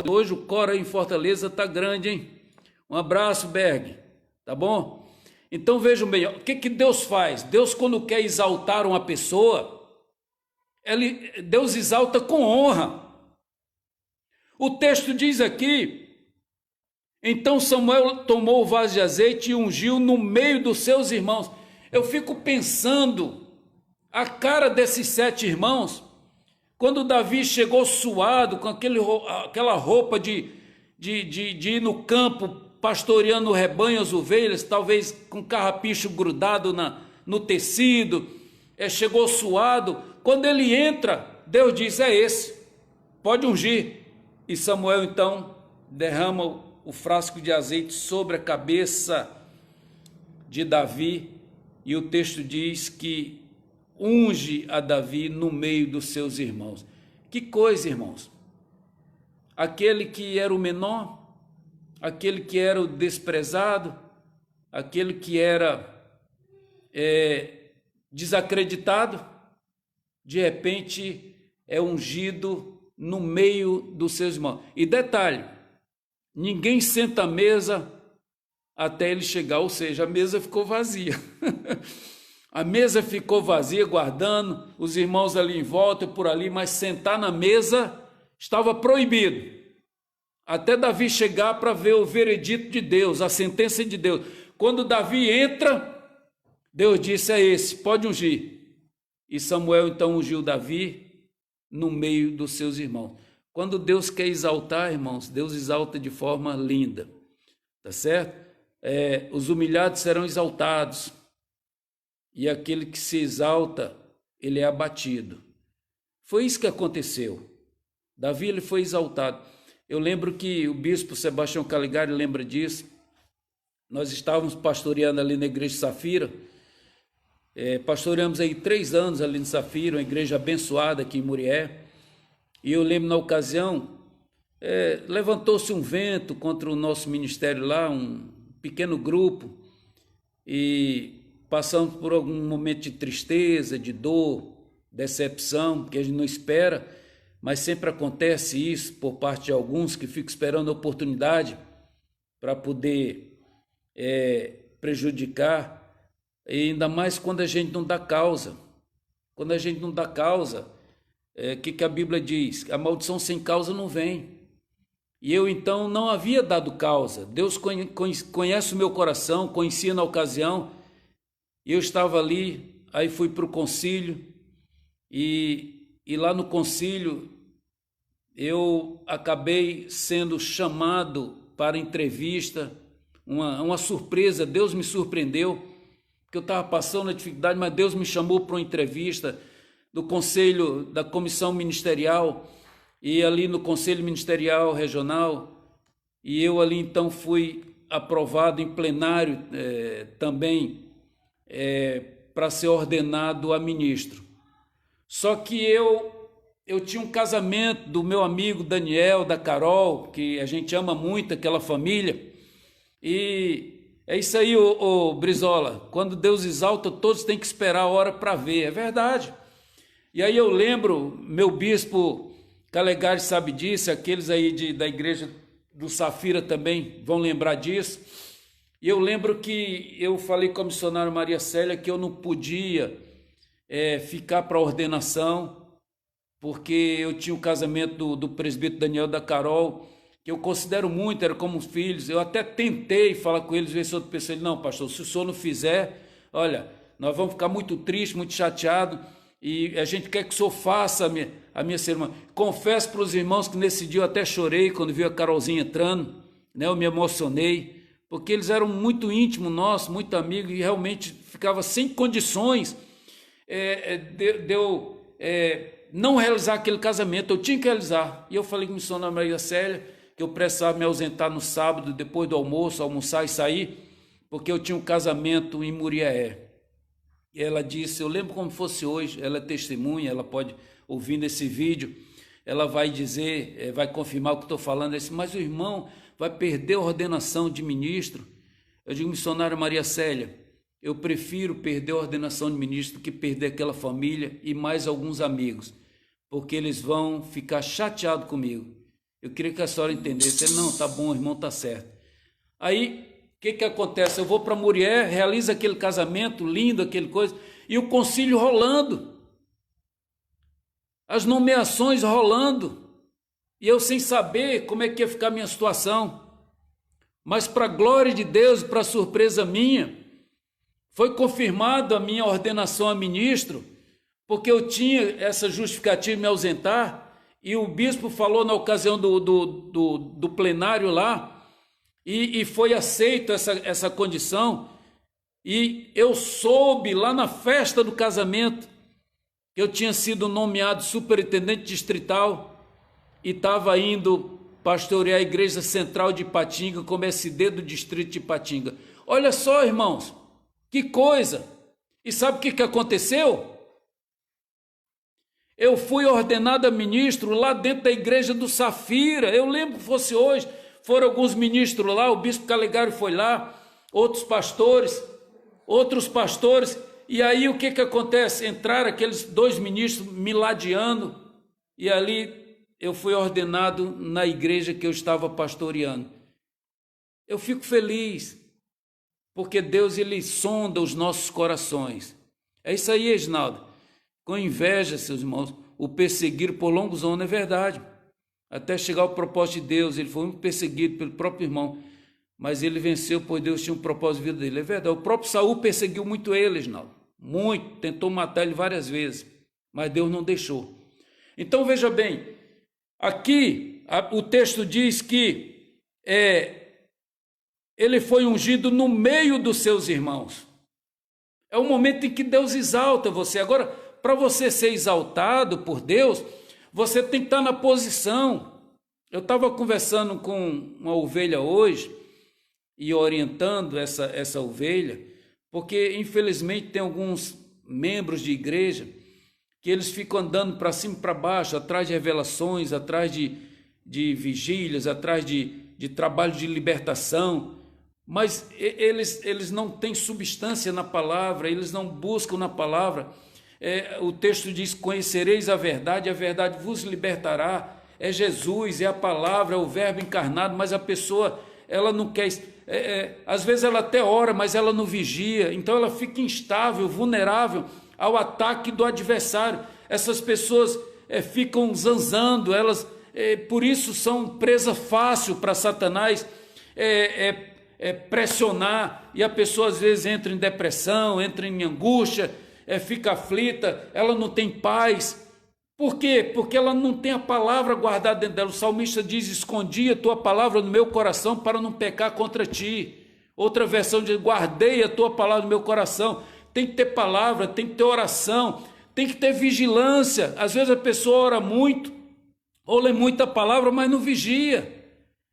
Hoje o coro em Fortaleza está grande, hein? Um abraço, Berg, tá bom? Então vejam bem, o que Deus faz? Deus, quando quer exaltar uma pessoa, Deus exalta com honra. O texto diz aqui, então Samuel tomou o vaso de azeite e ungiu no meio dos seus irmãos. Eu fico pensando a cara desses 7 irmãos, quando Davi chegou suado, com aquela roupa de ir no campo, pastoreando o rebanho, as ovelhas, talvez com carrapicho grudado no tecido, chegou suado. Quando ele entra, Deus diz, é esse, pode ungir. E Samuel então derrama o frasco de azeite sobre a cabeça de Davi, e o texto diz que unge a Davi no meio dos seus irmãos. Que coisa, irmãos! Aquele que era o menor, aquele que era o desprezado, aquele que era desacreditado, de repente é ungido no meio dos seus irmãos. E detalhe, ninguém senta à mesa até ele chegar, ou seja, a mesa ficou vazia. A mesa ficou vazia, guardando, os irmãos ali em volta, por ali, mas sentar na mesa estava proibido. Até Davi chegar para ver o veredito de Deus, a sentença de Deus. Quando Davi entra, Deus disse: é esse, pode ungir. E Samuel então ungiu Davi no meio dos seus irmãos. Quando Deus quer exaltar, irmãos, Deus exalta de forma linda, tá certo? Os humilhados serão exaltados, e aquele que se exalta, ele é abatido. Foi isso que aconteceu. Davi, ele foi exaltado. Eu lembro que o bispo Sebastião Caligari lembra disso. Nós estávamos pastoreando ali na igreja de Safira, pastoreamos aí 3 anos ali em Safira, uma igreja abençoada aqui em Murié, e eu lembro na ocasião, levantou-se um vento contra o nosso ministério lá, um pequeno grupo, e passamos por algum momento de tristeza, de dor, decepção, que a gente não espera, mas sempre acontece isso por parte de alguns que ficam esperando a oportunidade para poder prejudicar, e ainda mais quando a gente não dá causa. Quando a gente não dá causa, que a Bíblia diz? A maldição sem causa não vem. E eu então não havia dado causa. Deus conhece o meu coração, conhecia na ocasião, e eu estava ali, aí fui para o concílio, e lá no concílio eu acabei sendo chamado para entrevista, uma surpresa. Deus me surpreendeu, porque eu estava passando a dificuldade, mas Deus me chamou para uma entrevista do conselho, da comissão ministerial, e ali no conselho ministerial regional, e eu ali então fui aprovado em plenário também para ser ordenado a ministro. Só que eu tinha um casamento do meu amigo Daniel, da Carol, que a gente ama muito aquela família, e é isso aí, ô Brizola, quando Deus exalta, todos têm que esperar a hora para ver, é verdade. E aí eu lembro, meu bispo Calegari sabe disso, aqueles aí da igreja do Safira também vão lembrar disso, e eu lembro que eu falei com a missionária Maria Célia que eu não podia ficar para ordenação, porque eu tinha o casamento do presbítero Daniel, da Carol, que eu considero muito, era como filhos. Eu até tentei falar com eles, ver se eu pensei, não, pastor, se o senhor não fizer, olha, nós vamos ficar muito tristes, muito chateados, e a gente quer que o senhor faça a minha cerimônia. Confesso para os irmãos que nesse dia eu até chorei quando vi a Carolzinha entrando, né? Eu me emocionei, porque eles eram muito íntimos nossos, muito amigos, e realmente ficava sem condições de eu não realizar aquele casamento. Eu tinha que realizar. E eu falei com a missionária Maria Célia que eu precisava me ausentar no sábado, depois do almoço, almoçar e sair, porque eu tinha um casamento em Muriaé. E ela disse, eu lembro como fosse hoje, ela é testemunha, ela pode ouvir nesse vídeo, ela vai dizer, vai confirmar o que estou falando, disse, mas o irmão vai perder a ordenação de ministro. Eu digo, missionária Maria Célia, eu prefiro perder a ordenação de ministro do que perder aquela família e mais alguns amigos, porque eles vão ficar chateados comigo. Eu queria que a senhora entendesse. Ele, não, tá bom, o irmão tá certo. Aí, o que acontece? Eu vou para Murié, realizo aquele casamento lindo, aquele coisa, e o concílio rolando, as nomeações rolando, e eu sem saber como é que ia ficar a minha situação. Mas para a glória de Deus, para surpresa minha, foi confirmada a minha ordenação a ministro, porque eu tinha essa justificativa de me ausentar, e o bispo falou na ocasião do plenário lá, e foi aceito essa condição, e eu soube lá na festa do casamento que eu tinha sido nomeado superintendente distrital e estava indo pastorear a igreja central de Ipatinga como SD do distrito de Ipatinga. Olha só, irmãos, que coisa! E sabe o que aconteceu? Eu fui ordenado a ministro lá dentro da igreja do Safira. Eu lembro que fosse hoje, foram alguns ministros lá, o bispo Calegari foi lá, outros pastores, e aí o que acontece? Entraram aqueles 2 ministros me ladeando, e ali eu fui ordenado na igreja que eu estava pastoreando. Eu fico feliz, porque Deus ele sonda os nossos corações. É isso aí, Reginaldo. Com inveja, seus irmãos, o perseguiram por longos anos, é verdade. Até chegar ao propósito de Deus, ele foi muito perseguido pelo próprio irmão, mas ele venceu, pois Deus tinha um propósito de vida dele. É verdade, o próprio Saul perseguiu muito ele, Reginaldo. Muito, tentou matar ele várias vezes, mas Deus não deixou. Então veja bem, aqui o texto diz que ele foi ungido no meio dos seus irmãos. É o momento em que Deus exalta você. Agora, para você ser exaltado por Deus, você tem que estar na posição. Eu estava conversando com uma ovelha hoje e orientando essa ovelha, porque infelizmente tem alguns membros de igreja que eles ficam andando para cima e para baixo, atrás de revelações, atrás de vigílias, atrás de trabalho de libertação, mas eles não têm substância na palavra, eles não buscam na palavra. O texto diz: conhecereis a verdade vos libertará. É Jesus, é a palavra, é o verbo encarnado, mas a pessoa, ela não quer, às vezes ela até ora, mas ela não vigia, então ela fica instável, vulnerável ao ataque do adversário. Essas pessoas ficam zanzando, elas por isso são presa fácil para Satanás pressionar, e a pessoa às vezes entra em depressão, entra em angústia, fica aflita, ela não tem paz. Por quê? Porque ela não tem a palavra guardada dentro dela. O salmista diz: escondi a tua palavra no meu coração para não pecar contra ti. Outra versão diz: guardei a tua palavra no meu coração. Tem que ter palavra, tem que ter oração, tem que ter vigilância. Às vezes a pessoa ora muito, ou lê muita palavra, mas não vigia.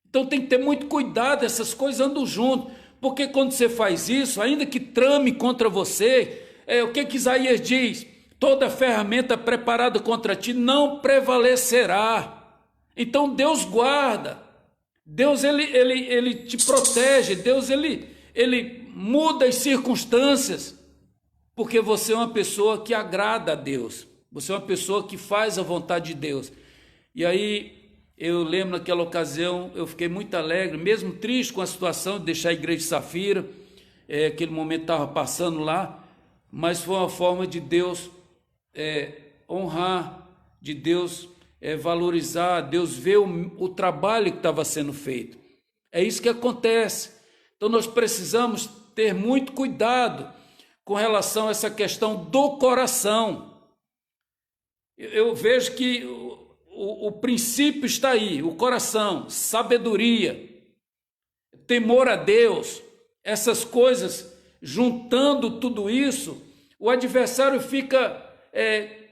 Então tem que ter muito cuidado, essas coisas andam junto, porque quando você faz isso, ainda que trame contra você, o que Isaías diz? Toda ferramenta preparada contra ti não prevalecerá. Então Deus guarda, Deus ele te protege, Deus ele muda as circunstâncias, porque você é uma pessoa que agrada a Deus, você é uma pessoa que faz a vontade de Deus. E aí eu lembro naquela ocasião, eu fiquei muito alegre, mesmo triste com a situação de deixar a igreja de Safira, aquele momento estava passando lá, mas foi uma forma de Deus honrar, de Deus valorizar, Deus ver o trabalho que estava sendo feito. É isso que acontece. Então nós precisamos ter muito cuidado com relação a essa questão do coração. Eu vejo que o princípio está aí, o coração, sabedoria, temor a Deus, essas coisas, juntando tudo isso, o adversário fica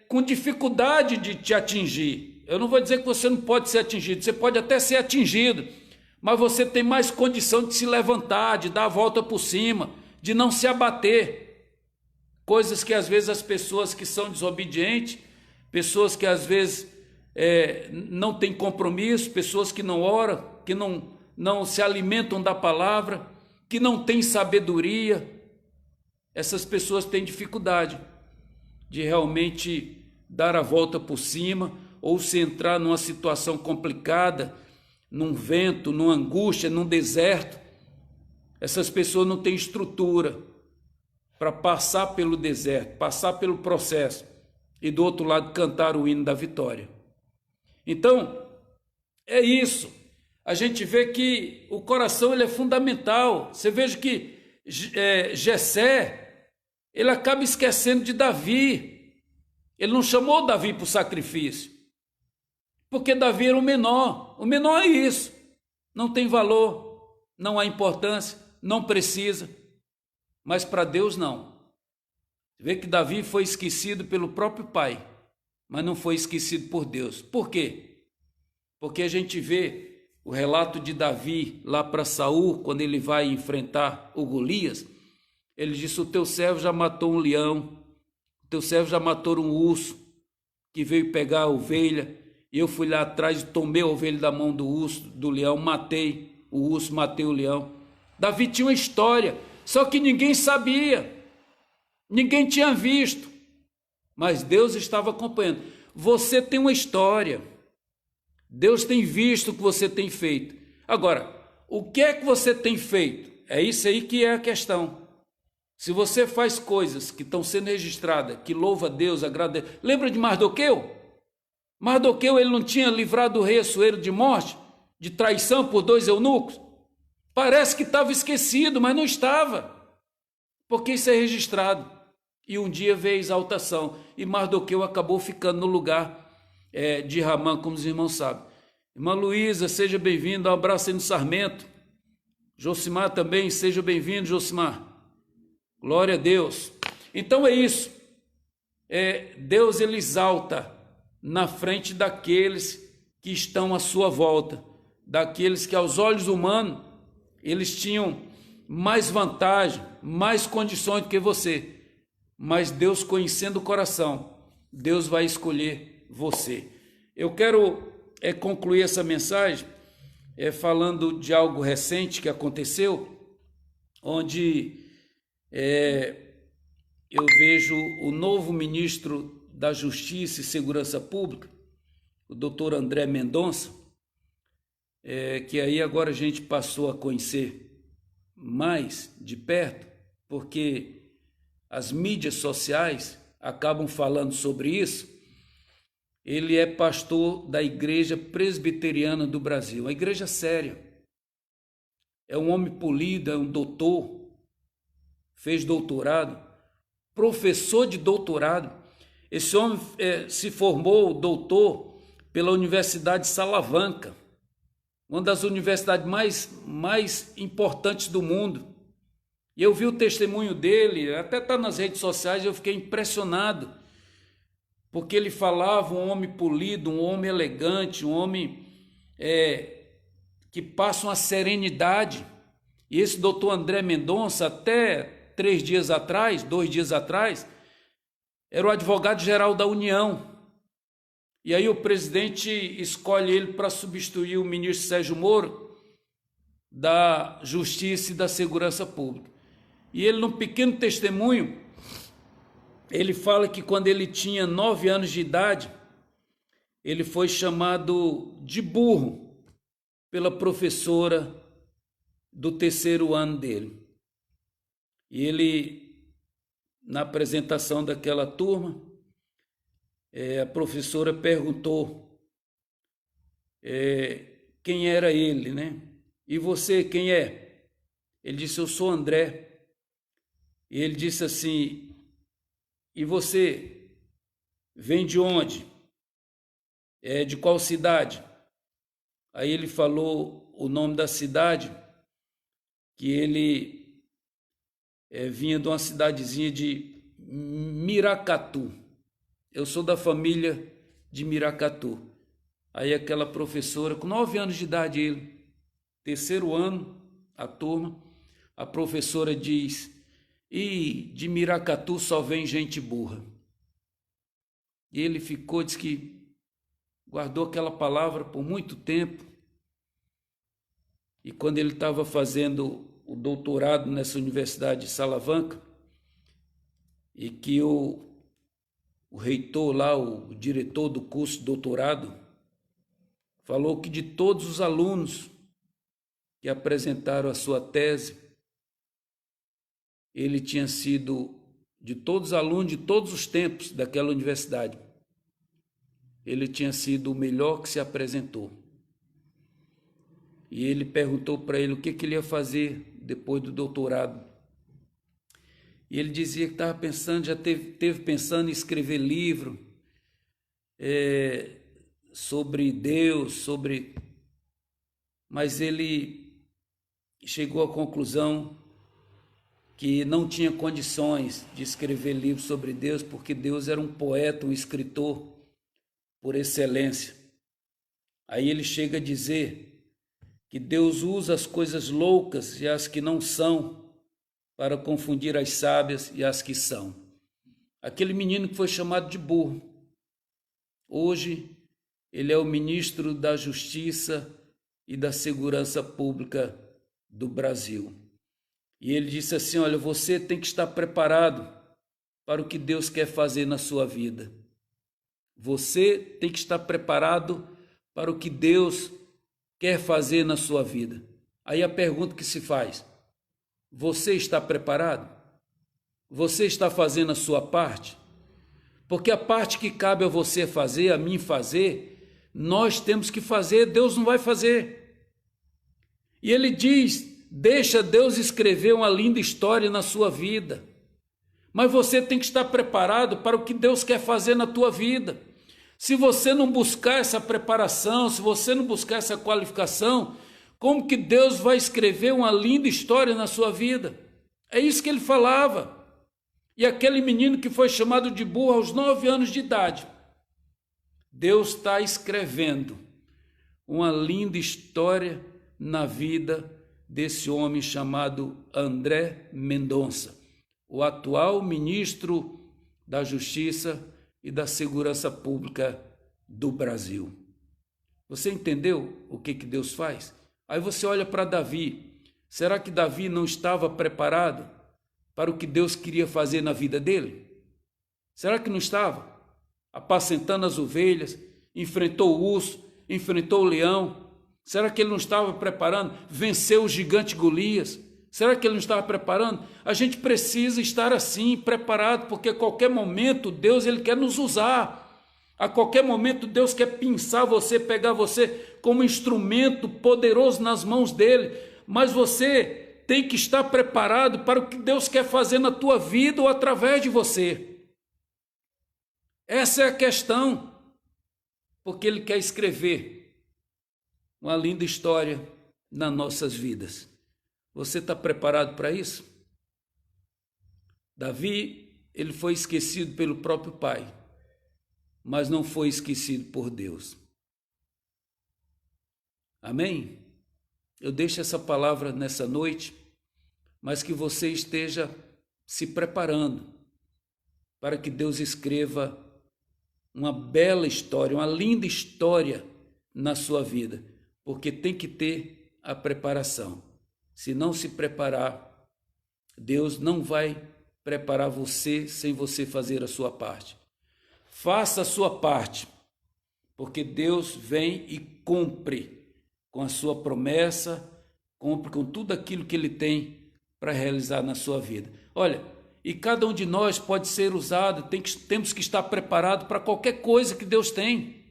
com dificuldade de te atingir. Eu não vou dizer que você não pode ser atingido, você pode até ser atingido, mas você tem mais condição de se levantar, de dar a volta por cima, de não se abater. Coisas que às vezes as pessoas que são desobedientes, pessoas que às vezes não têm compromisso, pessoas que não oram, que não se alimentam da palavra, que não têm sabedoria, essas pessoas têm dificuldade de realmente dar a volta por cima, ou se entrar numa situação complicada, num vento, numa angústia, num deserto. Essas pessoas não têm estrutura para passar pelo deserto, passar pelo processo e do outro lado cantar o hino da vitória. Então, é isso. A gente vê que o coração ele é fundamental. Você veja que Jessé, ele acaba esquecendo de Davi. Ele não chamou Davi para o sacrifício, porque Davi era o menor. O menor é isso. Não tem valor, não há importância, não precisa. Mas para Deus não. Você vê que Davi foi esquecido pelo próprio pai, mas não foi esquecido por Deus. Por quê? Porque a gente vê o relato de Davi lá para Saul, quando ele vai enfrentar o Golias. Ele disse: o teu servo já matou um leão, o teu servo já matou um urso, que veio pegar a ovelha, e eu fui lá atrás e tomei a ovelha da mão do urso, do leão, matei o urso, matei o leão. Davi tinha uma história, só que ninguém sabia, ninguém tinha visto, mas Deus estava acompanhando. Você tem uma história, Deus tem visto o que você tem feito. Agora, o que é que você tem feito? é isso aí que é a questão. Se você faz coisas que estão sendo registradas, que louva a Deus, agrada a Deus. Lembra de Mardoqueu? Mardoqueu, ele não tinha livrado o rei Assuero de morte, de traição por 2 eunucos? Parece que estava esquecido, mas não estava, porque isso é registrado. E um dia veio a exaltação, e Mardoqueu acabou ficando no lugar de Ramã, como os irmãos sabem. Irmã Luísa, seja bem-vinda, um abraço aí no Sarmento. Josimar também, seja bem-vindo, Josimar. Glória a Deus. Então é isso. Deus, ele exalta na frente daqueles que estão à sua volta, daqueles que aos olhos humanos eles tinham mais vantagem, mais condições do que você, mas Deus, conhecendo o coração, Deus vai escolher você. Eu quero concluir essa mensagem falando de algo recente que aconteceu, onde eu vejo o novo ministro da Justiça e Segurança Pública, o doutor André Mendonça, que aí agora a gente passou a conhecer mais de perto, porque as mídias sociais acabam falando sobre isso. Ele é pastor da Igreja Presbiteriana do Brasil, uma igreja séria. É um homem polido, é um doutor, fez doutorado, professor de doutorado. Esse homem se formou doutor pela Universidade de Salavanca, uma das universidades mais importantes do mundo. E eu vi o testemunho dele, até está nas redes sociais, e eu fiquei impressionado, porque ele falava, um homem polido, um homem elegante, um homem que passa uma serenidade. E esse doutor André Mendonça, até 2 dias atrás, era o advogado-geral da União. E aí o presidente escolhe ele para substituir o ministro Sérgio Moro, da Justiça e da Segurança Pública. E ele, num pequeno testemunho, ele fala que quando ele tinha 9 anos de idade, ele foi chamado de burro pela professora do 3º ano dele. E ele, na apresentação daquela turma, a professora perguntou quem era ele, né? E você, quem é? Ele disse, eu sou André. E ele disse assim, e você vem de onde? De qual cidade? Aí ele falou o nome da cidade, que ele vinha de uma cidadezinha de Miracatu. Eu sou da família de Miracatu. Aí aquela professora, com 9 anos de idade, ele, 3º ano, a turma, a professora diz, e de Miracatu só vem gente burra. E ele ficou, diz que guardou aquela palavra por muito tempo. E quando ele estava fazendo o doutorado nessa Universidade de Salavanca, e que o reitor lá, o diretor do curso de doutorado, falou que de todos os alunos que apresentaram a sua tese, ele tinha sido, de todos os alunos de todos os tempos daquela universidade, ele tinha sido o melhor que se apresentou. E ele perguntou para ele o que ele ia fazer depois do doutorado. E ele dizia que estava pensando, já teve pensando em escrever livro sobre Deus, mas ele chegou à conclusão que não tinha condições de escrever livro sobre Deus, porque Deus era um poeta, um escritor por excelência. Aí ele chega a dizer que Deus usa as coisas loucas e as que não são para confundir as sábias e as que são. Aquele menino que foi chamado de burro, hoje ele é o ministro da Justiça e da Segurança Pública do Brasil. E ele disse assim, olha, você tem que estar preparado para o que Deus quer fazer na sua vida. Você tem que estar preparado para o que Deus quer fazer na sua vida. Aí a pergunta que se faz, você está preparado? Você está fazendo a sua parte? Porque a parte que cabe a você fazer, a mim fazer, nós temos que fazer, Deus não vai fazer. E ele diz, deixa Deus escrever uma linda história na sua vida. Mas você tem que estar preparado para o que Deus quer fazer na tua vida. Se você não buscar essa preparação, se você não buscar essa qualificação, como que Deus vai escrever uma linda história na sua vida? É isso que ele falava. E aquele menino que foi chamado de burro aos 9 anos de idade, Deus está escrevendo uma linda história na vida desse homem chamado André Mendonça, o atual ministro da Justiça e da Segurança Pública do Brasil. Você entendeu o que Deus faz? Aí você olha para Davi. Será que Davi não estava preparado para o que Deus queria fazer na vida dele? Será que não estava? Apacentando as ovelhas, enfrentou o urso, enfrentou o leão. Será que ele não estava preparando? Venceu o gigante Golias. Será que ele não estava preparando? A gente precisa estar assim, preparado, porque a qualquer momento Deus ele quer nos usar. A qualquer momento Deus quer pinçar você, pegar você como instrumento poderoso nas mãos dele. Mas você tem que estar preparado para o que Deus quer fazer na tua vida ou através de você. Essa é a questão. Porque ele quer escrever uma linda história nas nossas vidas. Você está preparado para isso? Davi, ele foi esquecido pelo próprio pai, mas não foi esquecido por Deus. Amém? Eu deixo essa palavra nessa noite, mas que você esteja se preparando para que Deus escreva uma bela história, uma linda história na sua vida, porque tem que ter a preparação. Se não se preparar, Deus não vai preparar você sem você fazer a sua parte. Faça a sua parte, porque Deus vem e cumpre com a sua promessa, cumpre com tudo aquilo que Ele tem para realizar na sua vida. Olha, e cada um de nós pode ser usado, temos que estar preparados para qualquer coisa que Deus tem.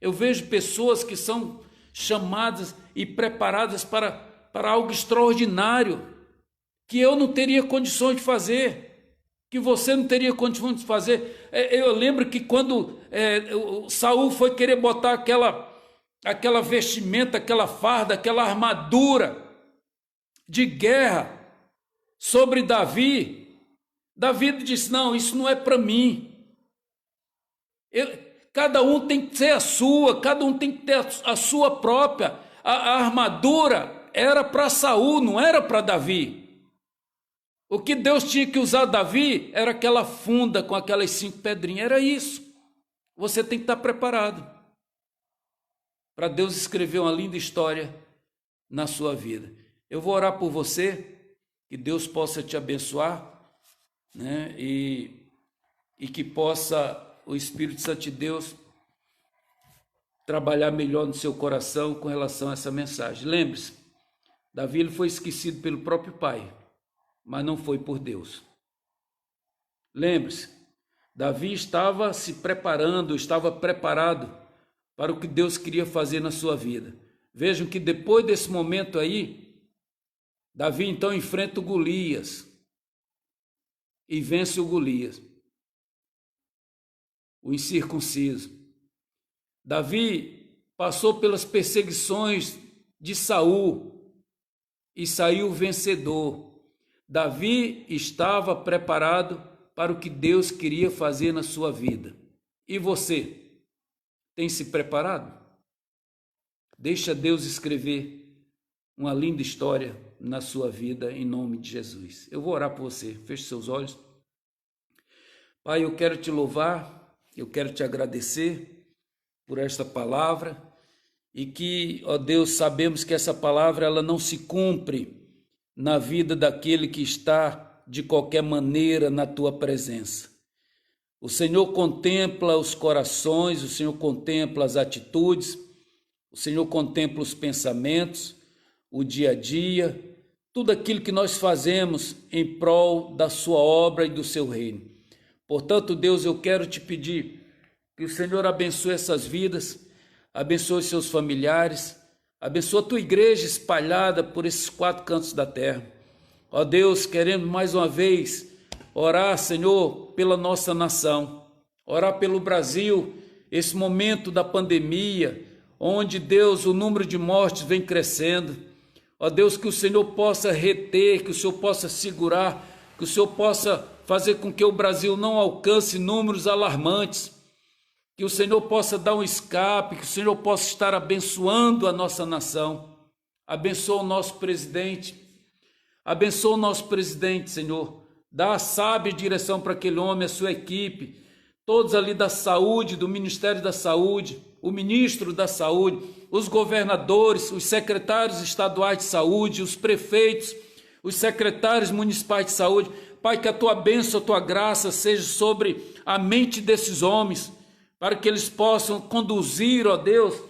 Eu vejo pessoas que são chamadas e preparadas para algo extraordinário, que eu não teria condições de fazer, que você não teria condições de fazer. Eu lembro que quando Saul foi querer botar aquela vestimenta, aquela farda, aquela armadura de guerra sobre Davi, Davi disse, não, isso não é para mim. Cada um tem que ser a sua, cada um tem que ter a sua própria. A armadura era para Saul, não era para Davi. O que Deus tinha que usar Davi era aquela funda com aquelas 5 pedrinhas, era isso. Você tem que estar preparado para Deus escrever uma linda história na sua vida. Eu vou orar por você, que Deus possa te abençoar, né? E que possa o Espírito Santo de Deus trabalhar melhor no seu coração com relação a essa mensagem. Lembre-se, Davi ele foi esquecido pelo próprio pai, mas não foi por Deus. Lembre-se, Davi estava se preparando, estava preparado para o que Deus queria fazer na sua vida. Vejam que depois desse momento aí, Davi então enfrenta o Golias e vence o Golias, o incircunciso. Davi passou pelas perseguições de Saul e saiu vencedor. Davi estava preparado para o que Deus queria fazer na sua vida. E você, tem se preparado? Deixa Deus escrever uma linda história na sua vida, em nome de Jesus. Eu vou orar por você. Feche seus olhos. Pai, eu quero te louvar, eu quero te agradecer por esta palavra e que, ó Deus, sabemos que essa palavra ela não se cumpre na vida daquele que está de qualquer maneira na tua presença. O Senhor contempla os corações, o Senhor contempla as atitudes, o Senhor contempla os pensamentos, o dia a dia, tudo aquilo que nós fazemos em prol da sua obra e do seu reino. Portanto, Deus, eu quero te pedir que o Senhor abençoe essas vidas, abençoe seus familiares, abençoe a tua igreja espalhada por esses 4 cantos da terra. Ó Deus, queremos mais uma vez orar, Senhor, pela nossa nação, orar pelo Brasil, esse momento da pandemia, onde, Deus, o número de mortes vem crescendo. Ó Deus, que o Senhor possa reter, que o Senhor possa segurar, que o Senhor possa fazer com que o Brasil não alcance números alarmantes, que o Senhor possa dar um escape, que o Senhor possa estar abençoando a nossa nação. Abençoa o nosso presidente, Senhor. Dá a sábia direção para aquele homem, a sua equipe, todos ali da saúde, do Ministério da Saúde, o ministro da Saúde, os governadores, os secretários estaduais de saúde, os prefeitos, os secretários municipais de saúde. Pai, que a tua bênção, a tua graça seja sobre a mente desses homens, para que eles possam conduzir, ó Deus,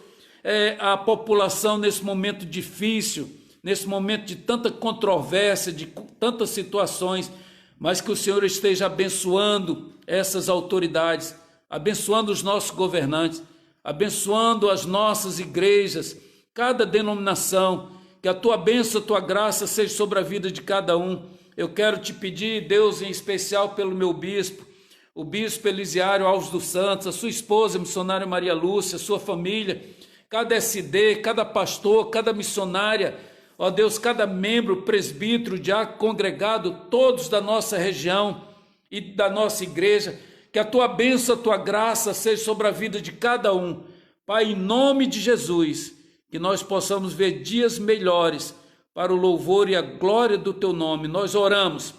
a população nesse momento difícil, nesse momento de tanta controvérsia, de tantas situações, mas que o Senhor esteja abençoando essas autoridades, abençoando os nossos governantes, abençoando as nossas igrejas, cada denominação, que a tua bênção, a tua graça seja sobre a vida de cada um. Eu quero te pedir, Deus, em especial pelo meu bispo, o bispo Elisiário Alves dos Santos, a sua esposa, a missionária Maria Lúcia, a sua família, cada SD, cada pastor, cada missionária, ó Deus, cada membro, presbítero, diácono, congregado, todos da nossa região e da nossa igreja, que a tua bênção, a tua graça seja sobre a vida de cada um. Pai, em nome de Jesus, que nós possamos ver dias melhores para o louvor e a glória do teu nome. Nós oramos,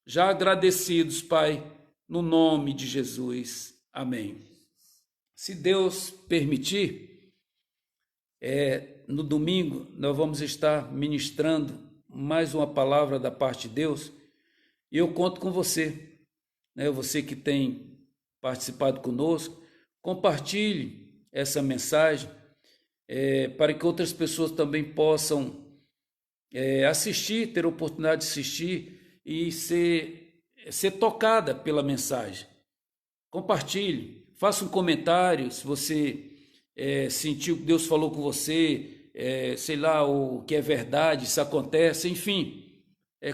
já agradecidos, Pai, no nome de Jesus. Amém. Se Deus permitir, no domingo nós vamos estar ministrando mais uma palavra da parte de Deus, e eu conto com você, você que tem participado conosco, compartilhe essa mensagem para que outras pessoas também possam assistir, ter a oportunidade de assistir e ser tocada pela mensagem. Compartilhe, faça um comentário se você sentiu que Deus falou com você, sei lá, o que é verdade, se acontece, enfim,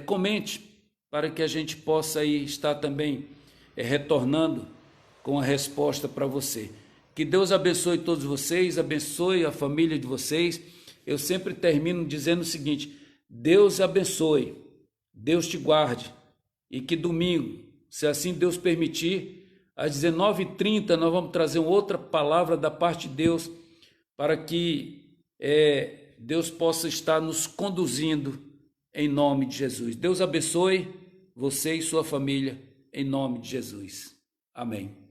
comente para que a gente possa aí estar também retornando com a resposta para você. Que Deus abençoe todos vocês, abençoe a família de vocês. Eu sempre termino dizendo o seguinte: Deus abençoe, Deus te guarde, e que domingo, se assim Deus permitir, às 19h30 nós vamos trazer uma outra palavra da parte de Deus, para que Deus possa estar nos conduzindo em nome de Jesus. Deus abençoe você e sua família em nome de Jesus. Amém.